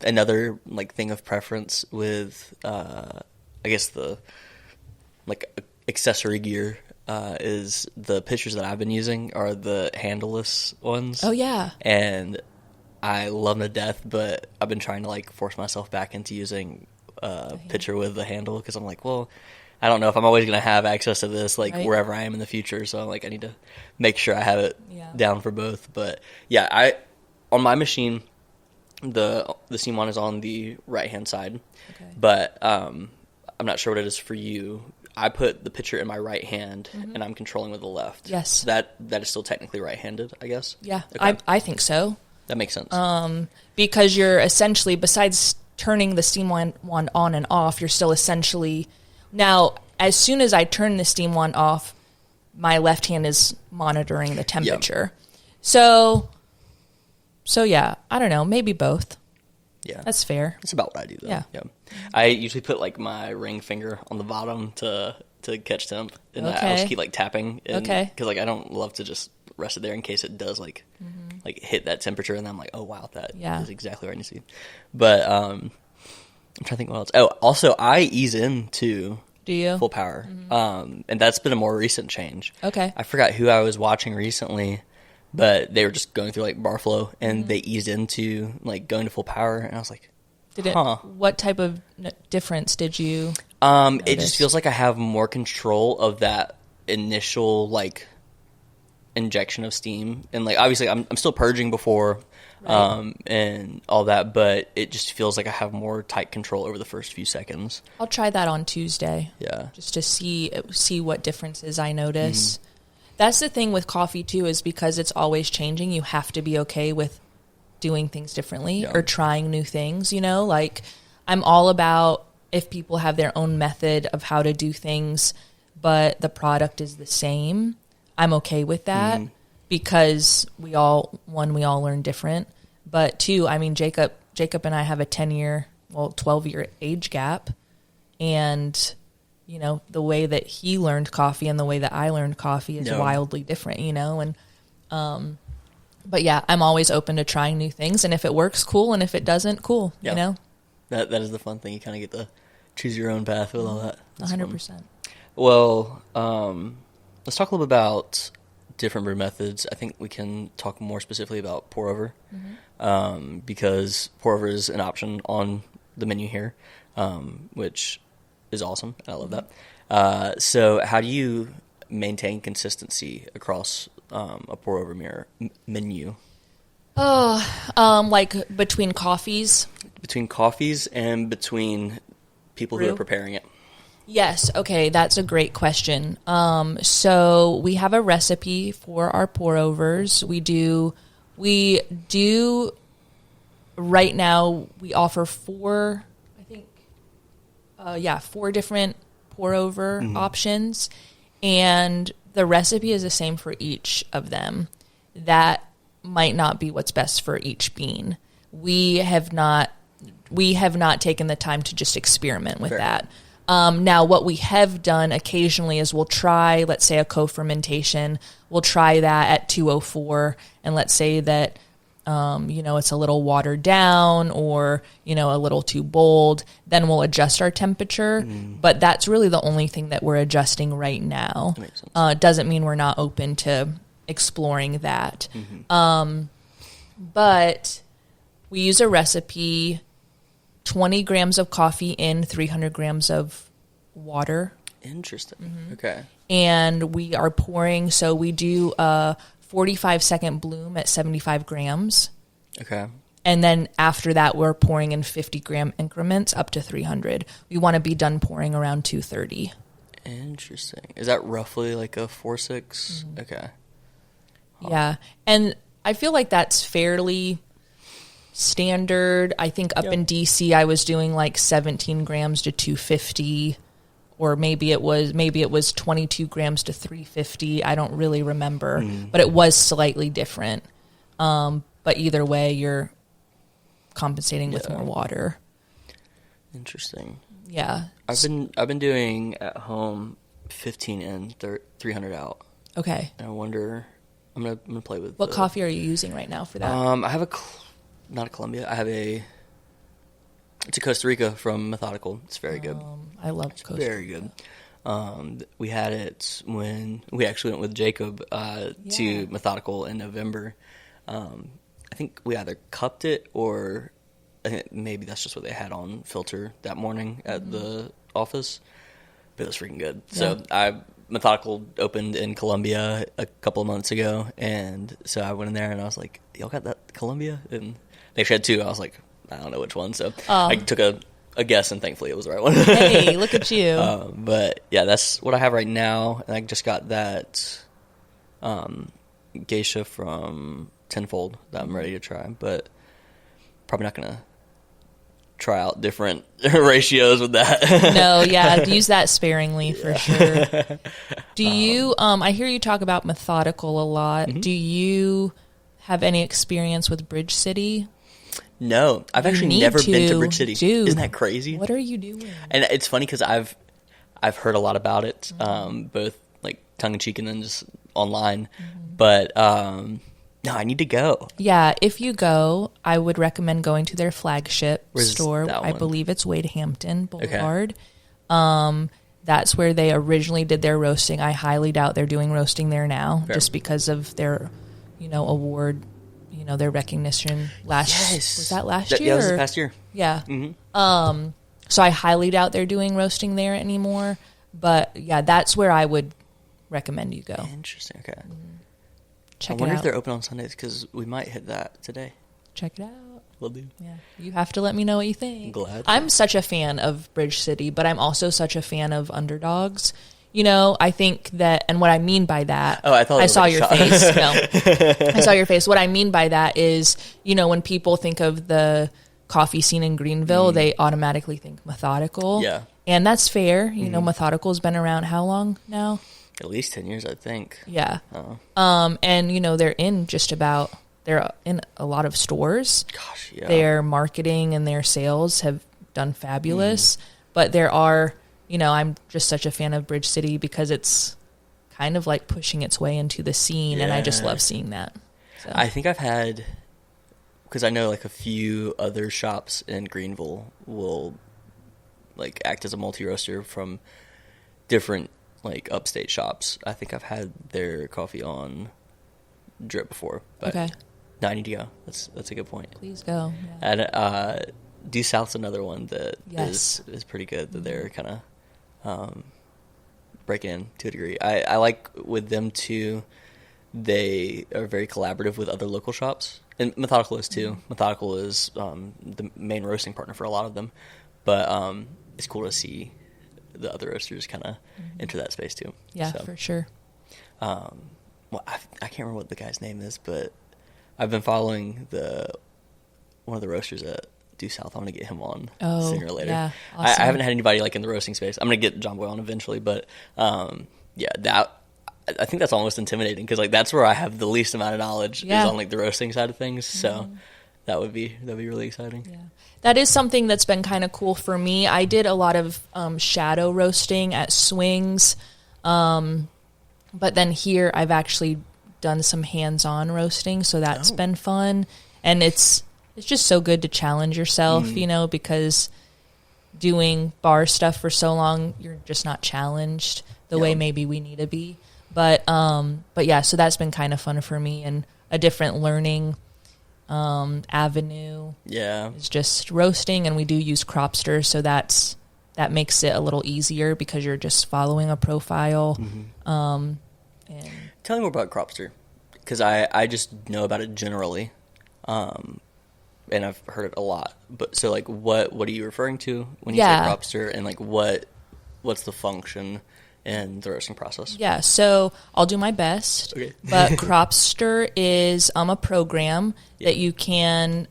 another thing of preference with I guess the accessory gear is the pitchers that I've been using are the handleless ones. Oh yeah. And I love them to death, but I've been trying to force myself back into using a pitcher with the handle because I'm like, well, I don't know if I'm always going to have access to this wherever I am in the future. So I need to make sure I have it down for both. But yeah, on my machine, the steam wand is on the right hand side, but I'm not sure what it is for you. I put the pitcher in my right hand, and I'm controlling with the left. Yes. So that is still technically right-handed, I guess? Yeah, okay. I think so. That makes sense. Because you're essentially, besides turning the steam wand on and off, you're still essentially... Now, as soon as I turn the steam wand off, my left hand is monitoring the temperature. Yep. So yeah, I don't know, maybe both. Yeah. That's fair. That's about what I do, though. Yeah. I usually put, my ring finger on the bottom to catch temp, and I just keep, tapping. Because, I don't love to just rest it there in case it does, hit that temperature, and then I'm like, oh, wow, that is exactly where I need to be. But I'm trying to think what else. Oh, also, I ease in, too. Do you? Full power. And that's been a more recent change. Okay. I forgot who I was watching recently, but they were just going through like bar flow, and they eased into like going to full power, and I was like, what type of difference did you it just feels like I have more control of that initial like injection of steam, and like obviously I'm still purging before and all that, but it just feels like I have more tight control over the first few seconds. I'll try that on Tuesday. Yeah. Just to see what differences I notice. That's the thing with coffee too, is because it's always changing, you have to be okay with doing things differently or trying new things, you know? Like I'm all about if people have their own method of how to do things, but the product is the same, I'm okay with that because we all learn different. But two, I mean, Jacob and I have a 12-year age gap. And, you know, the way that he learned coffee and the way that I learned coffee is wildly different, you know? And, but yeah, I'm always open to trying new things. And if it works, cool. And if it doesn't, cool, you know? That is the fun thing. You kind of get to choose your own path with all that. That's 100%. Fun. Well, let's talk a little bit about different brew methods. I think we can talk more specifically about pour over, because pour over is an option on the menu here, which is awesome. I love that. So how do you maintain consistency across a pour over menu? Like between coffees? Between coffees and between people who are preparing it. Yes. Okay. That's a great question. So we have a recipe for our pour overs. We do right now we offer four different pour over options, and the recipe is the same for each of them. That might not be what's best for each bean. We have not taken the time to just experiment with that. Now, what we have done occasionally is we'll try, let's say, a co-fermentation. We'll try that at 204, and let's say that, it's a little watered down or, a little too bold. Then we'll adjust our temperature. But that's really the only thing that we're adjusting right now. That makes sense. Doesn't mean we're not open to exploring that. But we use a recipe, 20 grams of coffee in 300 grams of water. Interesting. Okay. And we are pouring, so we do a 45-second bloom at 75 grams. Okay. And then after that, we're pouring in 50-gram increments up to 300. We want to be done pouring around 230. Interesting. Is that roughly like a 4-6? Okay. Yeah. And I feel like that's fairly standard. I think up in DC, I was doing like 17 grams to 250, or maybe it was 22 grams to 350. I don't really remember, but it was slightly different. But either way, you're compensating with more water. Interesting. Yeah. I've been doing at home 15 in, 300 out. Okay. And I wonder, I'm gonna play with. What coffee are you using right now for that? I have not a Colombia. I have it's a Costa Rica from Methodical. It's very good. I love Costa Rica. Very good. We had it when we actually went with Jacob to Methodical in November. I think we either cupped it or I think maybe that's just what they had on filter that morning at the office. But it was freaking good. Yeah. So Methodical opened in Colombia a couple of months ago, and so I went in there and I was like, y'all got that Colombia? And they actually had two. I was like, I don't know which one. So I took a guess, and thankfully it was the right one. Hey, look at you. But yeah, that's what I have right now. And I just got that geisha from Tenfold that I'm ready to try, but probably not going to try out different ratios with that. No, yeah, use that sparingly for sure. Do you, I hear you talk about Methodical a lot. Do you have any experience with Bridge City? No, I've actually never been to Bridge City. Dude, isn't that crazy? What are you doing? And it's funny because I've heard a lot about it, both like tongue in cheek and then just online. But no, I need to go. Yeah, if you go, I would recommend going to their flagship Where's store. that I one? believe it's Wade Hampton Boulevard. That's where they originally did their roasting. I highly doubt they're doing roasting there now, Fair. just because of their, award, their recognition was that last year? Yeah, it was the past year. Yeah. Mm-hmm. So I highly doubt they're doing roasting there anymore. But yeah, that's where I would recommend you go. Interesting. Okay. Check it out. I wonder if they're open on Sundays, because we might hit that today. Check it out. Will do. Yeah. You have to let me know what you think. I'm glad. I'm such a fan of Bridge City, but I'm also such a fan of underdogs. I think that, and what I mean by that, I saw your face. No, I saw your face. What I mean by that is, when people think of the coffee scene in Greenville, they automatically think Methodical. Yeah. And that's fair. Methodical's been around how long now? At least 10 years, I think. Yeah. And, they're in a lot of stores. Gosh, yeah. Their marketing and their sales have done fabulous. But there are, I'm just such a fan of Bridge City because it's kind of like pushing its way into the scene, and I just love seeing that. So. I think I've had, because I know like a few other shops in Greenville will like act as a multi-roaster from different like upstate shops. I think I've had their coffee on drip before. But okay. No, I need to go. That's a good point. Please go. Yeah. And Due South's another one that yes. is pretty good, that they're kind of breaking in to a degree. I like with them too, they are very collaborative with other local shops. And Methodical is too. Methodical is the main roasting partner for a lot of them. But it's cool to see the other roasters kind of enter that space too. Yeah, so, for sure. Well, I can't remember what the guy's name is, but I've been following one of the roasters at Due South. I'm going to get him on sooner or later. Yeah, awesome. I haven't had anybody like in the roasting space. I'm going to get John Boy on eventually, but I think that's almost intimidating because like that's where I have the least amount of knowledge is on like the roasting side of things. So that'd be really exciting. Yeah. That is something that's been kind of cool for me. I did a lot of shadow roasting at Swings, but then here I've actually done some hands-on roasting, so that's been fun. And it's just so good to challenge yourself, because doing bar stuff for so long, you're just not challenged the way maybe we need to be. But yeah, so that's been kind of fun for me, and a different learning avenue. Yeah, it's just roasting, and we do use Cropster, so that makes it a little easier because you're just following a profile. And tell me more about Cropster, because I just know about it generally, and I've heard it a lot. But so like, what are you referring to when you say Cropster, and like what's the function in the roasting process? Yeah, so I'll do my best. Okay. But Cropster is a program that you can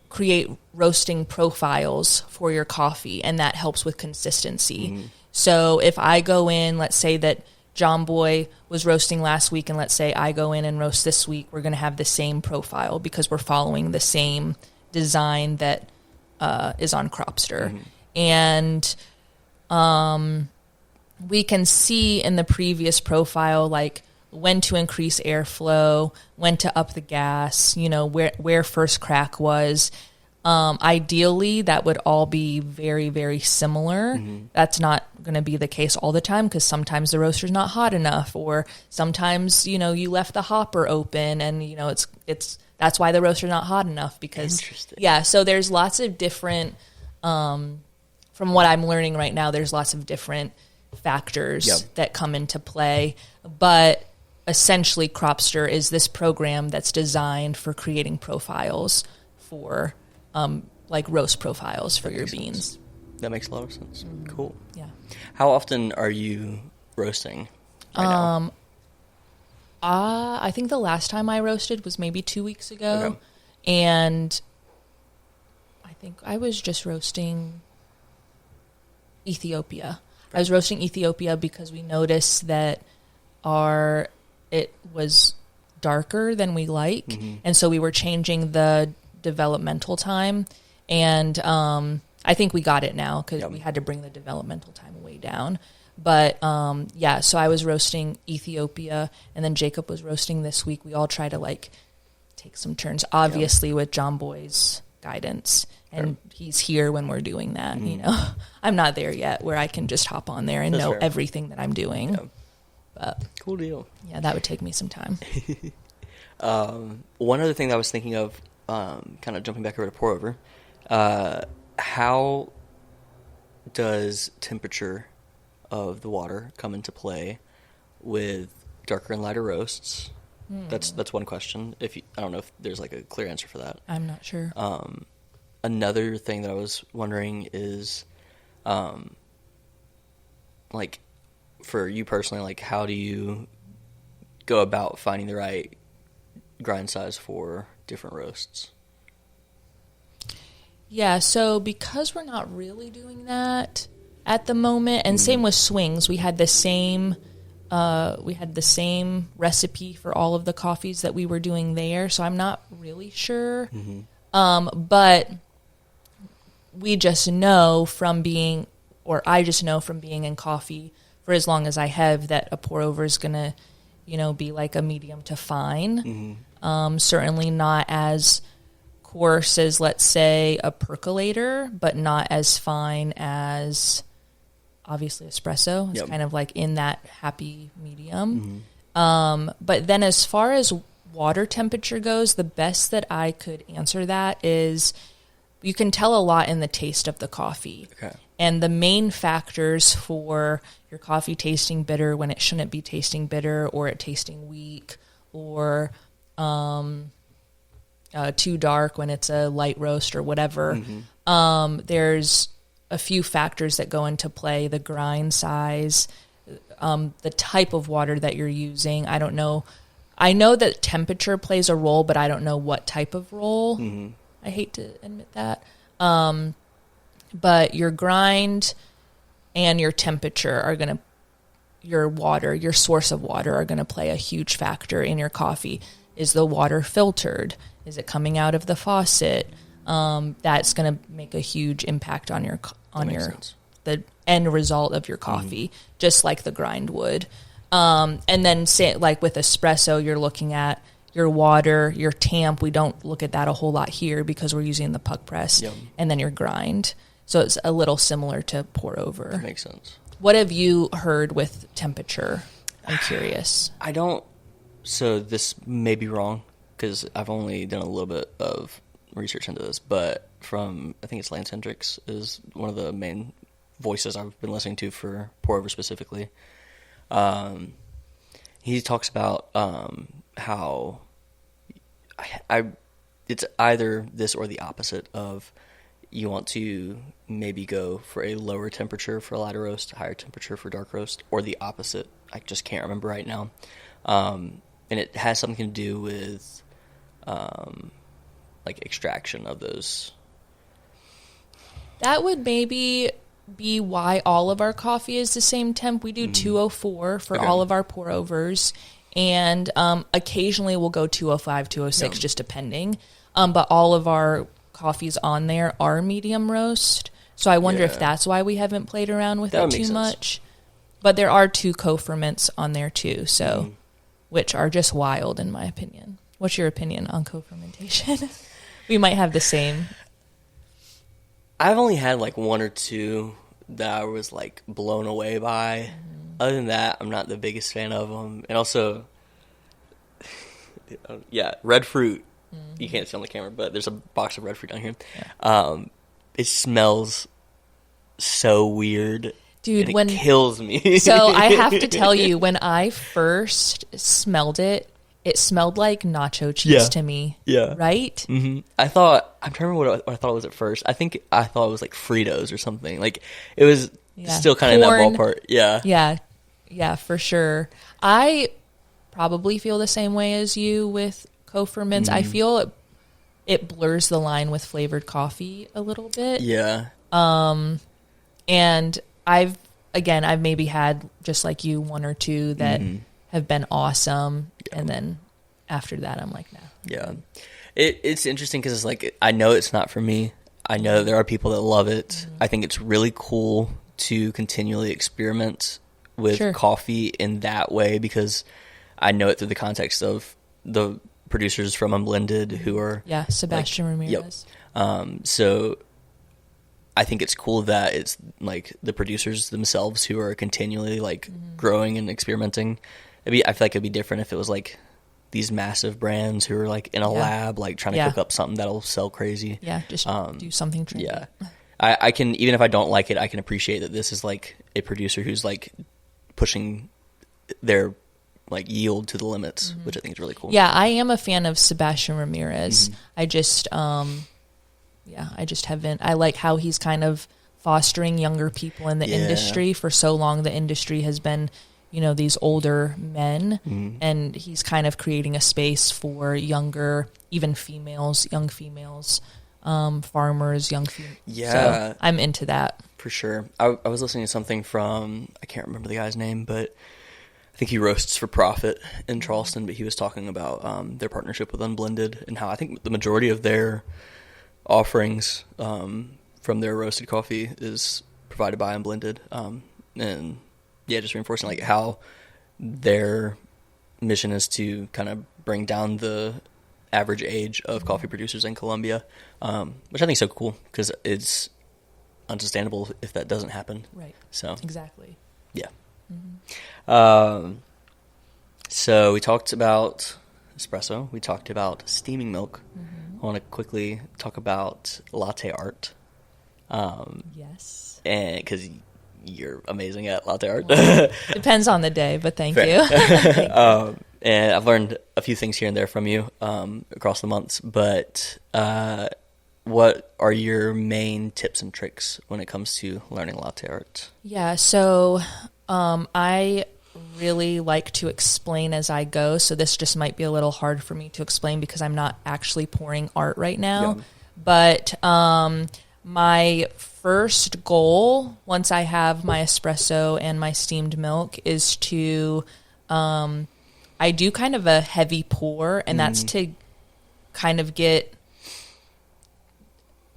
create roasting profiles for your coffee, and that helps with consistency. So if I go in, let's say that John Boy was roasting last week, and let's say I go in and roast this week, we're going to have the same profile because we're following the same design that is on Cropster. And we can see in the previous profile, like when to increase airflow, when to up the gas, where first crack was. Ideally, that would all be very, very similar. That's not going to be the case all the time because sometimes the roaster's not hot enough, or sometimes, you left the hopper open and, it's that's why the roaster's not hot enough because, so there's lots of different, from what I'm learning right now, there's lots of different factors that come into play. But essentially, Cropster is this program that's designed for creating profiles for like roast profiles for your beans. That makes a lot of sense. Cool. Yeah. How often are you roasting right now? I think the last time I roasted was maybe 2 weeks ago. And I think I was just roasting Ethiopia. I was roasting Ethiopia because we noticed that it was darker than we like. And so we were changing the developmental time, and I think we got it now because we had to bring the developmental time way down. But so I was roasting Ethiopia, and then Jacob was roasting this week. We all try to like take some turns, obviously with John Boy's guidance and he's here when we're doing that. You know, I'm not there yet where I can just hop on there and know everything that I'm doing. Yeah. But cool deal. Yeah, that would take me some time. One other thing that I was thinking of, kind of jumping back over to pour over, how does temperature of the water come into play with darker and lighter roasts? That's one question. I don't know if there's like a clear answer for that. I'm not sure. Another thing that I was wondering is, like, for you personally, like, how do you go about finding the right grind size for different roasts? Yeah, so because we're not really doing that at the moment, and same with swings, we had the same recipe for all of the coffees that we were doing there, so I'm not really sure. But we just know from being, or I just know from being in coffee for as long as I have, that a pour over is gonna, be like a medium to fine. Certainly not as coarse as, let's say, a percolator, but not as fine as obviously espresso. It's kind of like in that happy medium. But then as far as water temperature goes, the best that I could answer that is you can tell a lot in the taste of the coffee. Okay. And the main factors for your coffee tasting bitter when it shouldn't be tasting bitter, or it tasting weak, or too dark when it's a light roast or whatever. There's a few factors that go into play: the grind size, the type of water that you're using. I don't know. I know that temperature plays a role, but I don't know what type of role. I hate to admit that. But your grind and your temperature are going to, your source of water are going to play a huge factor in your coffee. Is the water filtered? Is it coming out of the faucet? That's going to make a huge impact on the end result of your coffee, just like the grind would. And then say, like with espresso, you're looking at your water, your tamp. We don't look at that a whole lot here because we're using the puck press, and then your grind. So it's a little similar to pour over. That makes sense. What have you heard with temperature? I'm curious. I don't. So this may be wrong because I've only done a little bit of research into this, but I think it's Lance Hendricks is one of the main voices I've been listening to for pour over specifically. He talks about how it's either this or the opposite of you want to maybe go for a lower temperature for a lighter roast, higher temperature for dark roast, or the opposite. I just can't remember right now. And it has something to do with like extraction of those. That would maybe be why all of our coffee is the same temp. We do 204 for all of our pour overs, and occasionally we'll go 205, 206, just depending. But all of our coffees on there are medium roast, so I wonder if that's why we haven't played around with it too much. But there are 2 co-ferments on there too, so which are just wild in my opinion. What's your opinion on co-fermentation? We might have the same. I've only had like 1 or 2 that I was like blown away by. Other than that, I'm not the biggest fan of them. And also, red fruit. You can't see on the camera, but there's a box of red fruit down here. It smells so weird. Dude, it kills me. So I have to tell you, when I first smelled it, it smelled like nacho cheese to me. Yeah. Right? Mm-hmm. I'm trying to remember what I thought it was at first. I think I thought it was like Fritos or something. Like, it was still kind of in that ballpark. Yeah. Yeah. Yeah, for sure. I probably feel the same way as you with co-ferments. I feel it blurs the line with flavored coffee a little bit. Yeah. And I've maybe had, just like you, 1 or 2 that have been awesome, and then after that I'm like, nah. Yeah. It's interesting because it's like, I know it's not for me. I know there are people that love it. I think it's really cool to continually experiment with coffee in that way, because I know it through the context of the producers from Unblended who are Sebastian Ramirez. So I think it's cool that it's like the producers themselves who are continually like growing and experimenting. I feel like it'd be different if it was like these massive brands who are like in a lab, like trying to cook up something that'll sell crazy. Yeah, just do something trendy. Yeah. I can, even if I don't like it, I can appreciate that this is like a producer who's like pushing their like yield to the limits, which I think is really cool. Yeah, I am a fan of Sebastian Ramirez. I just I just haven't. I like how he's kind of fostering younger people in the industry. For so long, the industry has been, you know, these older men, and he's kind of creating a space for younger, even females, young females, farmers, young females. Yeah. So I'm into that. For sure. I was listening to something from, I can't remember the guy's name, but I think he roasts for profit in Charleston, but he was talking about their partnership with Unblended and how I think the majority of their offerings from their roasted coffee is provided by Unblended. And yeah, just reinforcing like how their mission is to kind of bring down the average age of coffee producers in Colombia, which I think is so cool because it's unsustainable if that doesn't happen. Right. So exactly. Yeah. So we talked about espresso. We talked about steaming milk. I want to quickly talk about latte art. Yes. And because you're amazing at latte art. Well, depends on the day, but thank you. And I've learned a few things here and there from you across the months. But what are your main tips and tricks when it comes to learning latte art? Yeah, so I really like to explain as I go. So this just might be a little hard for me to explain because I'm not actually pouring art right now. Yeah. But my first goal, once I have my espresso and my steamed milk, is to I do kind of a heavy pour, and that's to kind of get...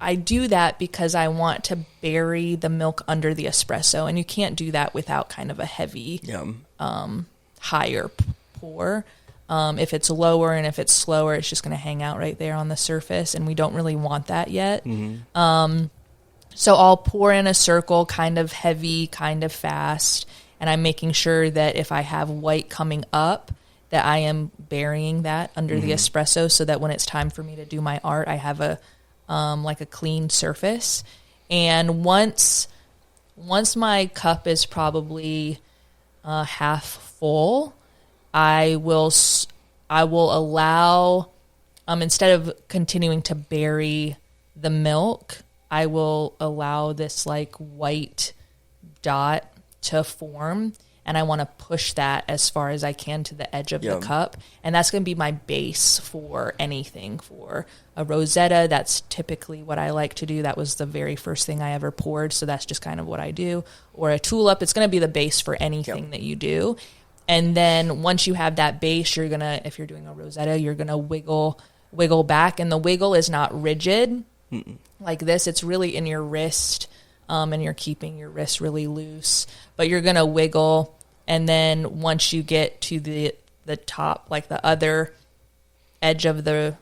I do that because I want to bury the milk under the espresso, and you can't do that without kind of a heavy, higher pour. If it's lower and if it's slower, it's just going to hang out right there on the surface, and we don't really want that yet. So I'll pour in a circle, kind of heavy, kind of fast, and I'm making sure that if I have white coming up, that I am burying that under the espresso so that when it's time for me to do my art, I have a like a clean surface. And once my cup is probably half full, I will allow, instead of continuing to bury the milk, I will allow this like white dot to form, and I want to push that as far as I can to the edge of the cup. And that's going to be my base for anything. For a rosetta, that's typically what I like to do. That was the very first thing I ever poured, so that's just kind of what I do. Or a tulip, it's going to be the base for anything that you do. And then once you have that base, you're going to, if you're doing a rosetta, you're going to wiggle back. And the wiggle is not rigid like this. It's really in your wrist. And you're keeping your wrist really loose, but you're going to wiggle. And then once you get to the top, like the other edge of the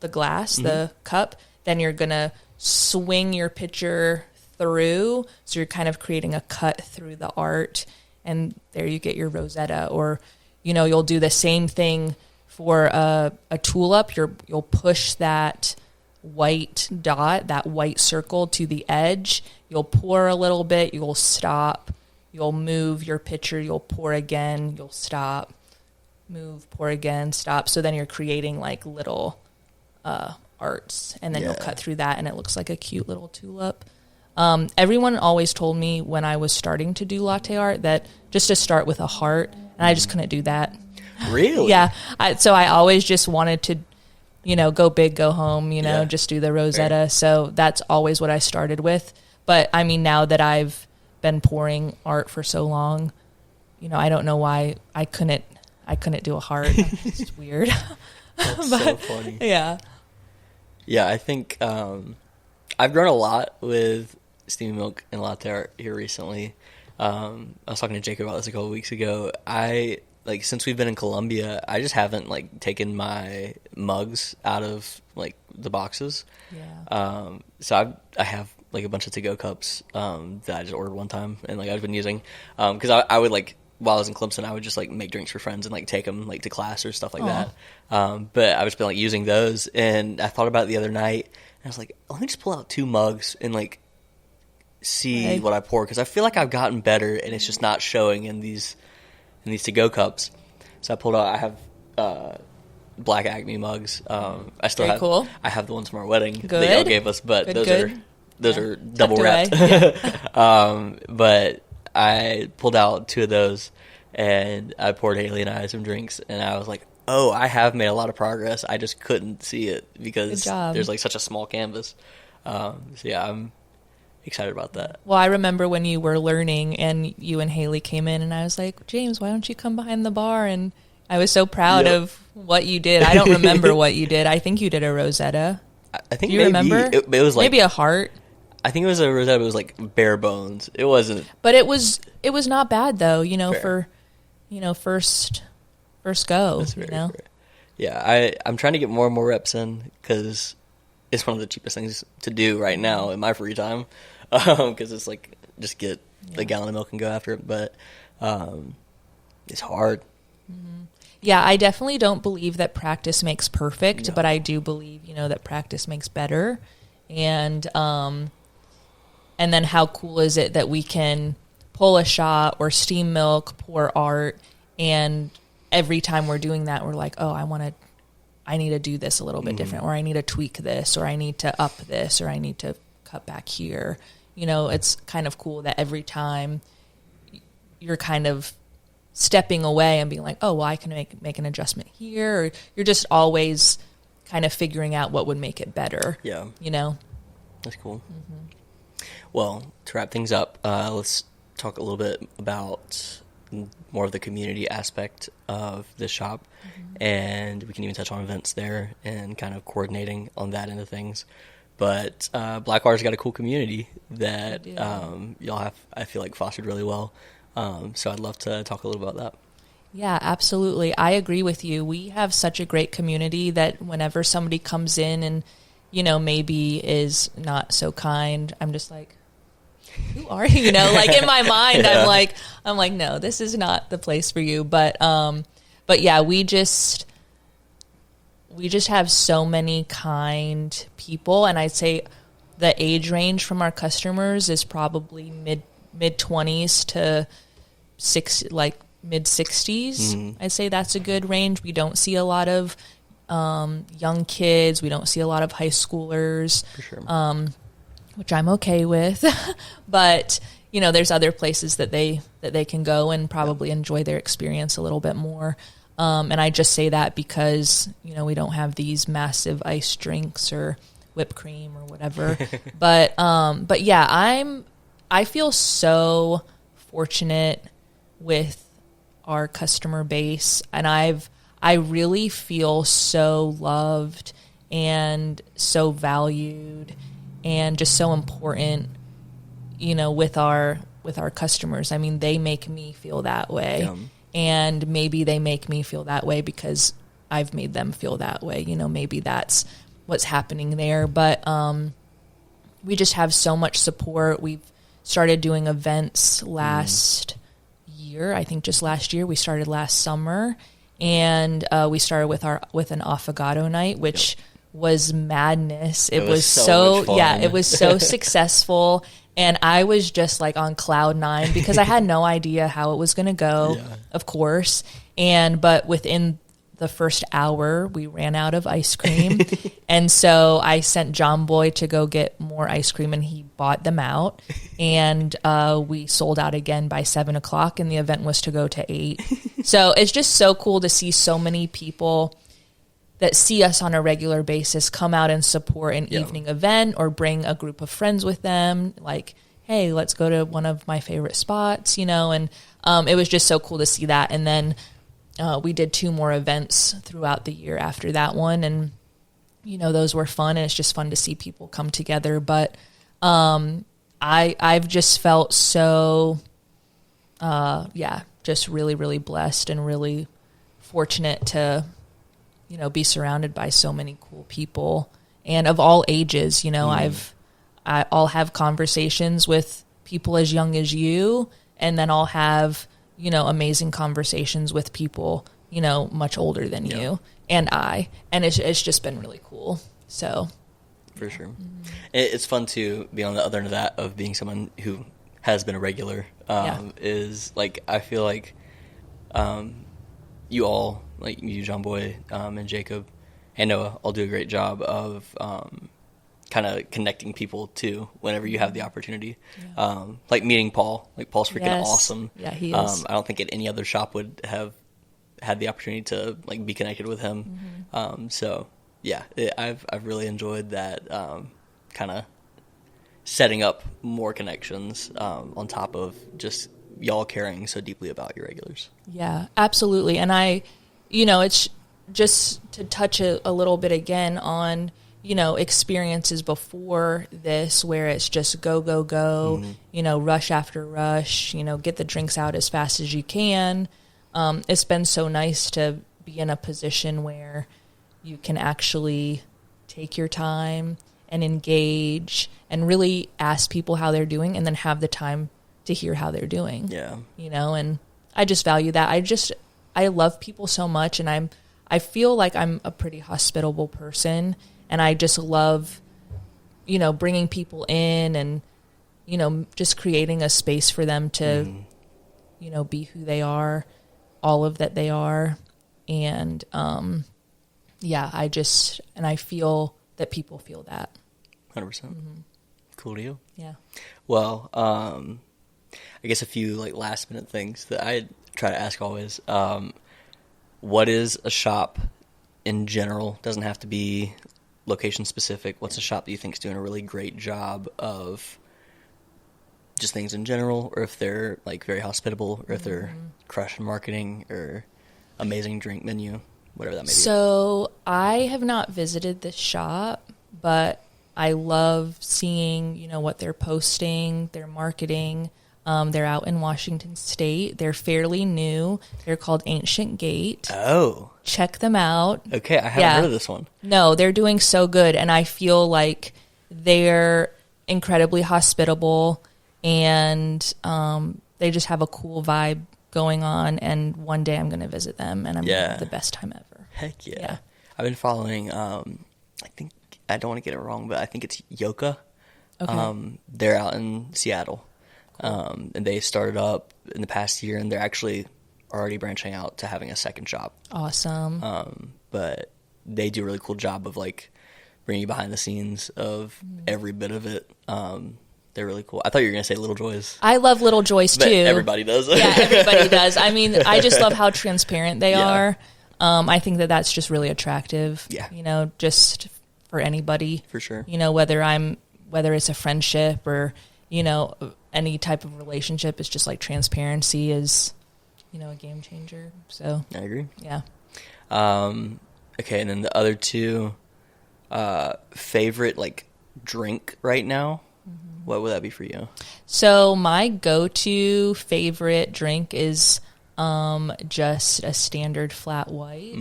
glass, the cup, then you're going to swing your pitcher through. So you're kind of creating a cut through the art, and there you get your rosetta. Or, you know, you'll do the same thing for a tulip. You'll push that white dot, that white circle to the edge. You'll pour a little bit, you'll stop, you'll move your pitcher, you'll pour again, you'll stop, move, pour again, stop. So then you're creating like little arts, and then you'll cut through that, and it looks like a cute little tulip. Everyone always told me when I was starting to do latte art that just to start with a heart, and I just couldn't do that. Really? Yeah. So I always just wanted to, you know, go big, go home, you know, just do the Rosetta. Fair. So that's always what I started with. But I mean, now that I've been pouring art for so long, you know, I don't know why I couldn't do a heart. It's weird. That's so funny. Yeah. Yeah, I think I've grown a lot with steaming milk and latte art here recently. I was talking to Jacob about this a couple of weeks ago. Like, since we've been in Colombia, I just haven't, like, taken my mugs out of, like, the boxes. Yeah. So I have like a bunch of to-go cups that I just ordered one time, and like I've been using because I would like while I was in Clemson, I would just like make drinks for friends and like take them like to class or stuff like that. But I've just been like using those, and I thought about it the other night, and I was like, let me just pull out 2 mugs and like see what I pour, because I feel like I've gotten better, and it's just not showing in these to-go cups. So I pulled out. I have Black Acme mugs. I still Very have. cool. I have the ones from our wedding Good. that y'all gave us, but those are double wrapped. Yeah. But I pulled out 2 of those, and I poured Haley and I some drinks, and I was like, oh, I have made a lot of progress. I just couldn't see it because there's like such a small canvas. So yeah, I'm excited about that. Well, I remember when you were learning and you and Haley came in, and I was like, James, why don't you come behind the bar? And I was so proud of what you did. I don't remember what you did. I think you did a Rosetta. I think Do you remember? It was like maybe a heart. I think it was a Rosetta, but it was like bare bones. It wasn't. But it was not bad though, Fair. for first go. That's very fair. Yeah, I'm trying to get more and more reps in, because it's one of the cheapest things to do right now in my free time. Because it's like just get a gallon of milk and go after it, but it's hard. Mm-hmm. Yeah, I definitely don't believe that practice makes perfect, No. but I do believe, that practice makes better. And then how cool is it that we can pull a shot or steam milk, pour art, and every time we're doing that, we're like, oh, I need to do this a little bit different, or I need to tweak this, or I need to up this, or I need to cut back here. It's kind of cool that every time you're kind of stepping away and being like, oh, well, I can make an adjustment here, or you're just always kind of figuring out what would make it better. Yeah. That's cool. Mm-hmm. Well, to wrap things up, let's talk a little bit about more of the community aspect of the shop, and we can even touch on events there and kind of coordinating on that end of things. But Blackwater's got a cool community that y'all have, I feel like, fostered really well. So I'd love to talk a little about that. Yeah, absolutely. I agree with you. We have such a great community that whenever somebody comes in and, maybe is not so kind, I'm just like, who are you? Like in my mind, yeah. I'm like, no, this is not the place for you. But yeah, we just have so many kind people. And I'd say the age range from our customers is probably mid 20s to mid 60s. Mm-hmm. I'd say that's a good range. We don't see a lot of young kids. We don't see a lot of high schoolers. For sure. Which I'm okay with. But, there's other places that they can go and probably enjoy their experience a little bit more. And I just say that because, we don't have these massive ice drinks or whipped cream or whatever. But yeah, I feel so fortunate with our customer base, and I really feel so loved and so valued and just so important, with our customers. I mean, they make me feel that way. Yeah. And maybe they make me feel that way because I've made them feel that way. Maybe that's what's happening there. But we just have so much support. We've started doing events last year. I think just last year. We started last summer. And we started with an affogato night, which was madness. It was so yeah, it was so successful. And I was just like on cloud 9 because I had no idea how it was going to go, of course. But within the first hour, we ran out of ice cream. And so I sent John Boy to go get more ice cream, and he bought them out. And we sold out again by 7 o'clock, and the event was to go to 8. So it's just so cool to see so many people that see us on a regular basis come out and support an evening event or bring a group of friends with them. Like, hey, let's go to one of my favorite spots, and it was just so cool to see that. And then we did 2 more events throughout the year after that one. And, those were fun, and it's just fun to see people come together. But I've just felt so, just really, really blessed and really fortunate to, be surrounded by so many cool people and of all ages. I'll have conversations with people as young as you, and then I'll have, amazing conversations with people, much older than you and it's just been really cool. So. For sure. It's fun to be on the other end of that, of being someone who has been a regular, is like, I feel like, you all, like you, John Boy, and Jacob and Noah, all do a great job of, kind of connecting people too whenever you have the opportunity. Like meeting Paul. Like, Paul's freaking awesome. Yeah, he is. I don't think at any other shop would have had the opportunity to like be connected with him. So yeah, I've really enjoyed that, kind of setting up more connections, on top of just y'all caring so deeply about your regulars. Yeah, absolutely. And it's just to touch a little bit again on, experiences before this where it's just go, go, go, rush after rush, get the drinks out as fast as you can. It's been so nice to be in a position where you can actually take your time and engage and really ask people how they're doing, and then have the time to hear how they're doing. Yeah. And I just value that. I love people so much, and I feel like I'm a pretty hospitable person, and I just love, bringing people in and, just creating a space for them to, be who they are, all of that they are. And, I feel that people feel that. 100%. Cool deal. Yeah. Well, I guess a few like last minute things that I try to ask always. What is a shop in general? Doesn't have to be location specific. What's a shop that you think is doing a really great job of just things in general, or if they're like very hospitable, or if they're crushing marketing or amazing drink menu, whatever that may be? So I have not visited this shop, but I love seeing, what they're posting, their marketing. They're out in Washington State. They're fairly new. They're called Ancient Gate. Oh. Check them out. Okay, I haven't heard of this one. No, they're doing so good, and I feel like they're incredibly hospitable, and they just have a cool vibe going on, and one day I'm going to visit them, and I'm going to have the best time ever. Heck yeah. I've been following, I think, I don't want to get it wrong, but I think it's Yoka. Okay. They're out in Seattle. Cool. And they started up in the past year, and they're actually already branching out to having a second shop. Awesome. But they do a really cool job of like bringing you behind the scenes of every bit of it. They're really cool. I thought you were going to say Little Joys. I love Little Joys too. Everybody does. Yeah, everybody does. I mean, I just love how transparent they are. I think that that's just really attractive. Yeah. Just for anybody. For sure. Whether it's a friendship or, any type of relationship, it's just like transparency is, a game changer. So I agree. Yeah. Okay, and then the other two, favorite like drink right now. What would that be for you? So my go-to favorite drink is just a standard flat white.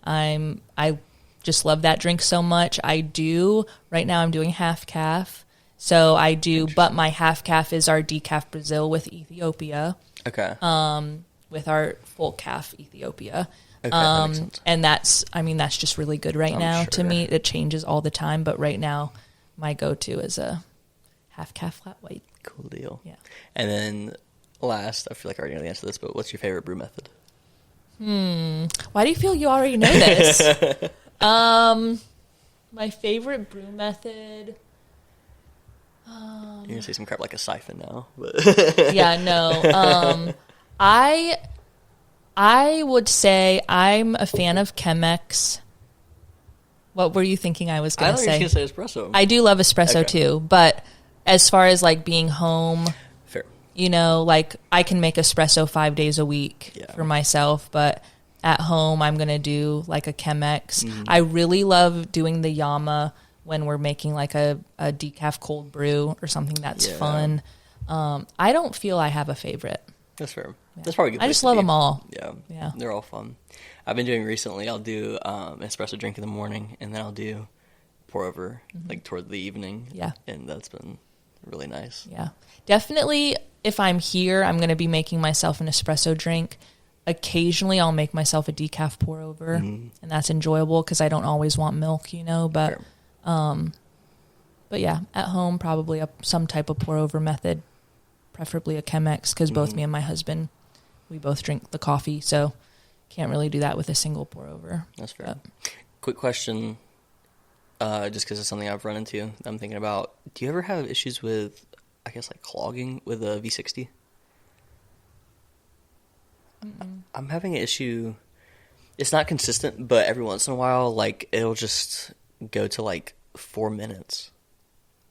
I just love that drink so much. Right now I'm doing half calf. So I do, but my half calf is our decaf Brazil with Ethiopia. Okay. With our full calf Ethiopia. Okay, that makes sense. And that's just really good right now to me. It changes all the time, but right now my go-to is a half calf flat white. Cool deal. Yeah. And then last, I feel like I already know the answer to this, but what's your favorite brew method? Why do you feel you already know this? My favorite brew method. You're gonna say some crap like a siphon now, but yeah, no. I would say I'm a fan of Chemex. What were you thinking I was going to say? I thought you were going to say espresso. I do love espresso too, but as far as like being home, fair. Like I can make espresso 5 days a week for myself, but at home I'm going to do like a Chemex. I really love doing the Yama when we're making like a decaf cold brew or something that's fun. I don't feel I have a favorite. That's fair. Yeah. That's probably a good. I just love them all. Yeah. They're all fun. I've been doing recently, I'll do an espresso drink in the morning, and then I'll do pour over like toward the evening. Yeah. And that's been really nice. Yeah. Definitely, if I'm here, I'm going to be making myself an espresso drink. Occasionally, I'll make myself a decaf pour over, and that's enjoyable because I don't always want milk, you know. But, Sure. but yeah, at home, probably some type of pour over method, preferably a Chemex, because both me and my husband, we both drink the coffee, so can't really do that with a single pour over. That's fair. Quick question, just because it's something I've run into. I'm thinking about. Do you ever have issues with, I guess, like clogging with a V60? I'm having an issue. It's not consistent, but every once in a while, like it'll just go to like 4 minutes,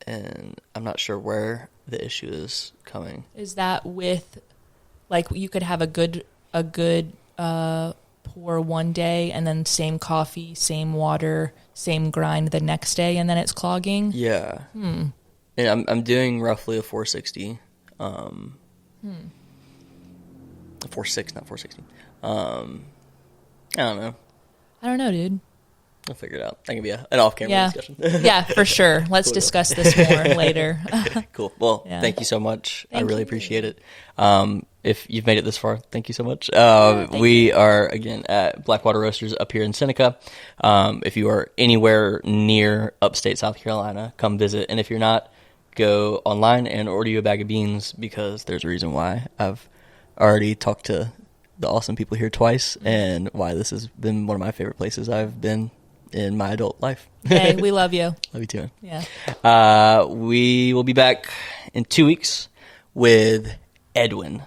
and I'm not sure where the issue is coming. Is that with, like, you could have a good pour one day, and then same coffee, same water, same grind the next day, and then it's clogging? Yeah. And I'm doing roughly a 460. A 4.6, not 460. I don't know, dude. I'll figure it out. That can be an off-camera discussion. Yeah, for sure. Let's discuss this more later. Cool. Well, thank you so much. I really appreciate it. If you've made it this far, thank you so much. We are, again, at Blackwater Roasters up here in Seneca. If you are anywhere near upstate South Carolina, come visit. And if you're not, go online and order you a bag of beans, because there's a reason why. I've already talked to the awesome people here twice, and why this has been one of my favorite places I've been in my adult life. Hey, we love you. Love you too. Yeah. We will be back in 2 weeks with Edwin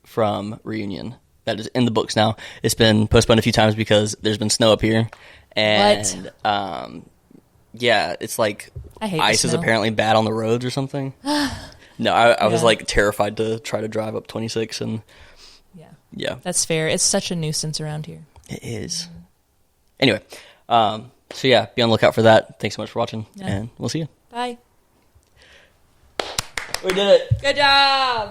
from Reunion. That is in the books now. It's been postponed a few times because there's been snow up here. And yeah, it's like ice is apparently bad on the roads or something. No, I was like terrified to try to drive up 26, and yeah. That's fair. It's such a nuisance around here. It is. Anyway, so yeah, be on the lookout for that. Thanks so much for watching, and we'll see you. Bye. We did it. Good job.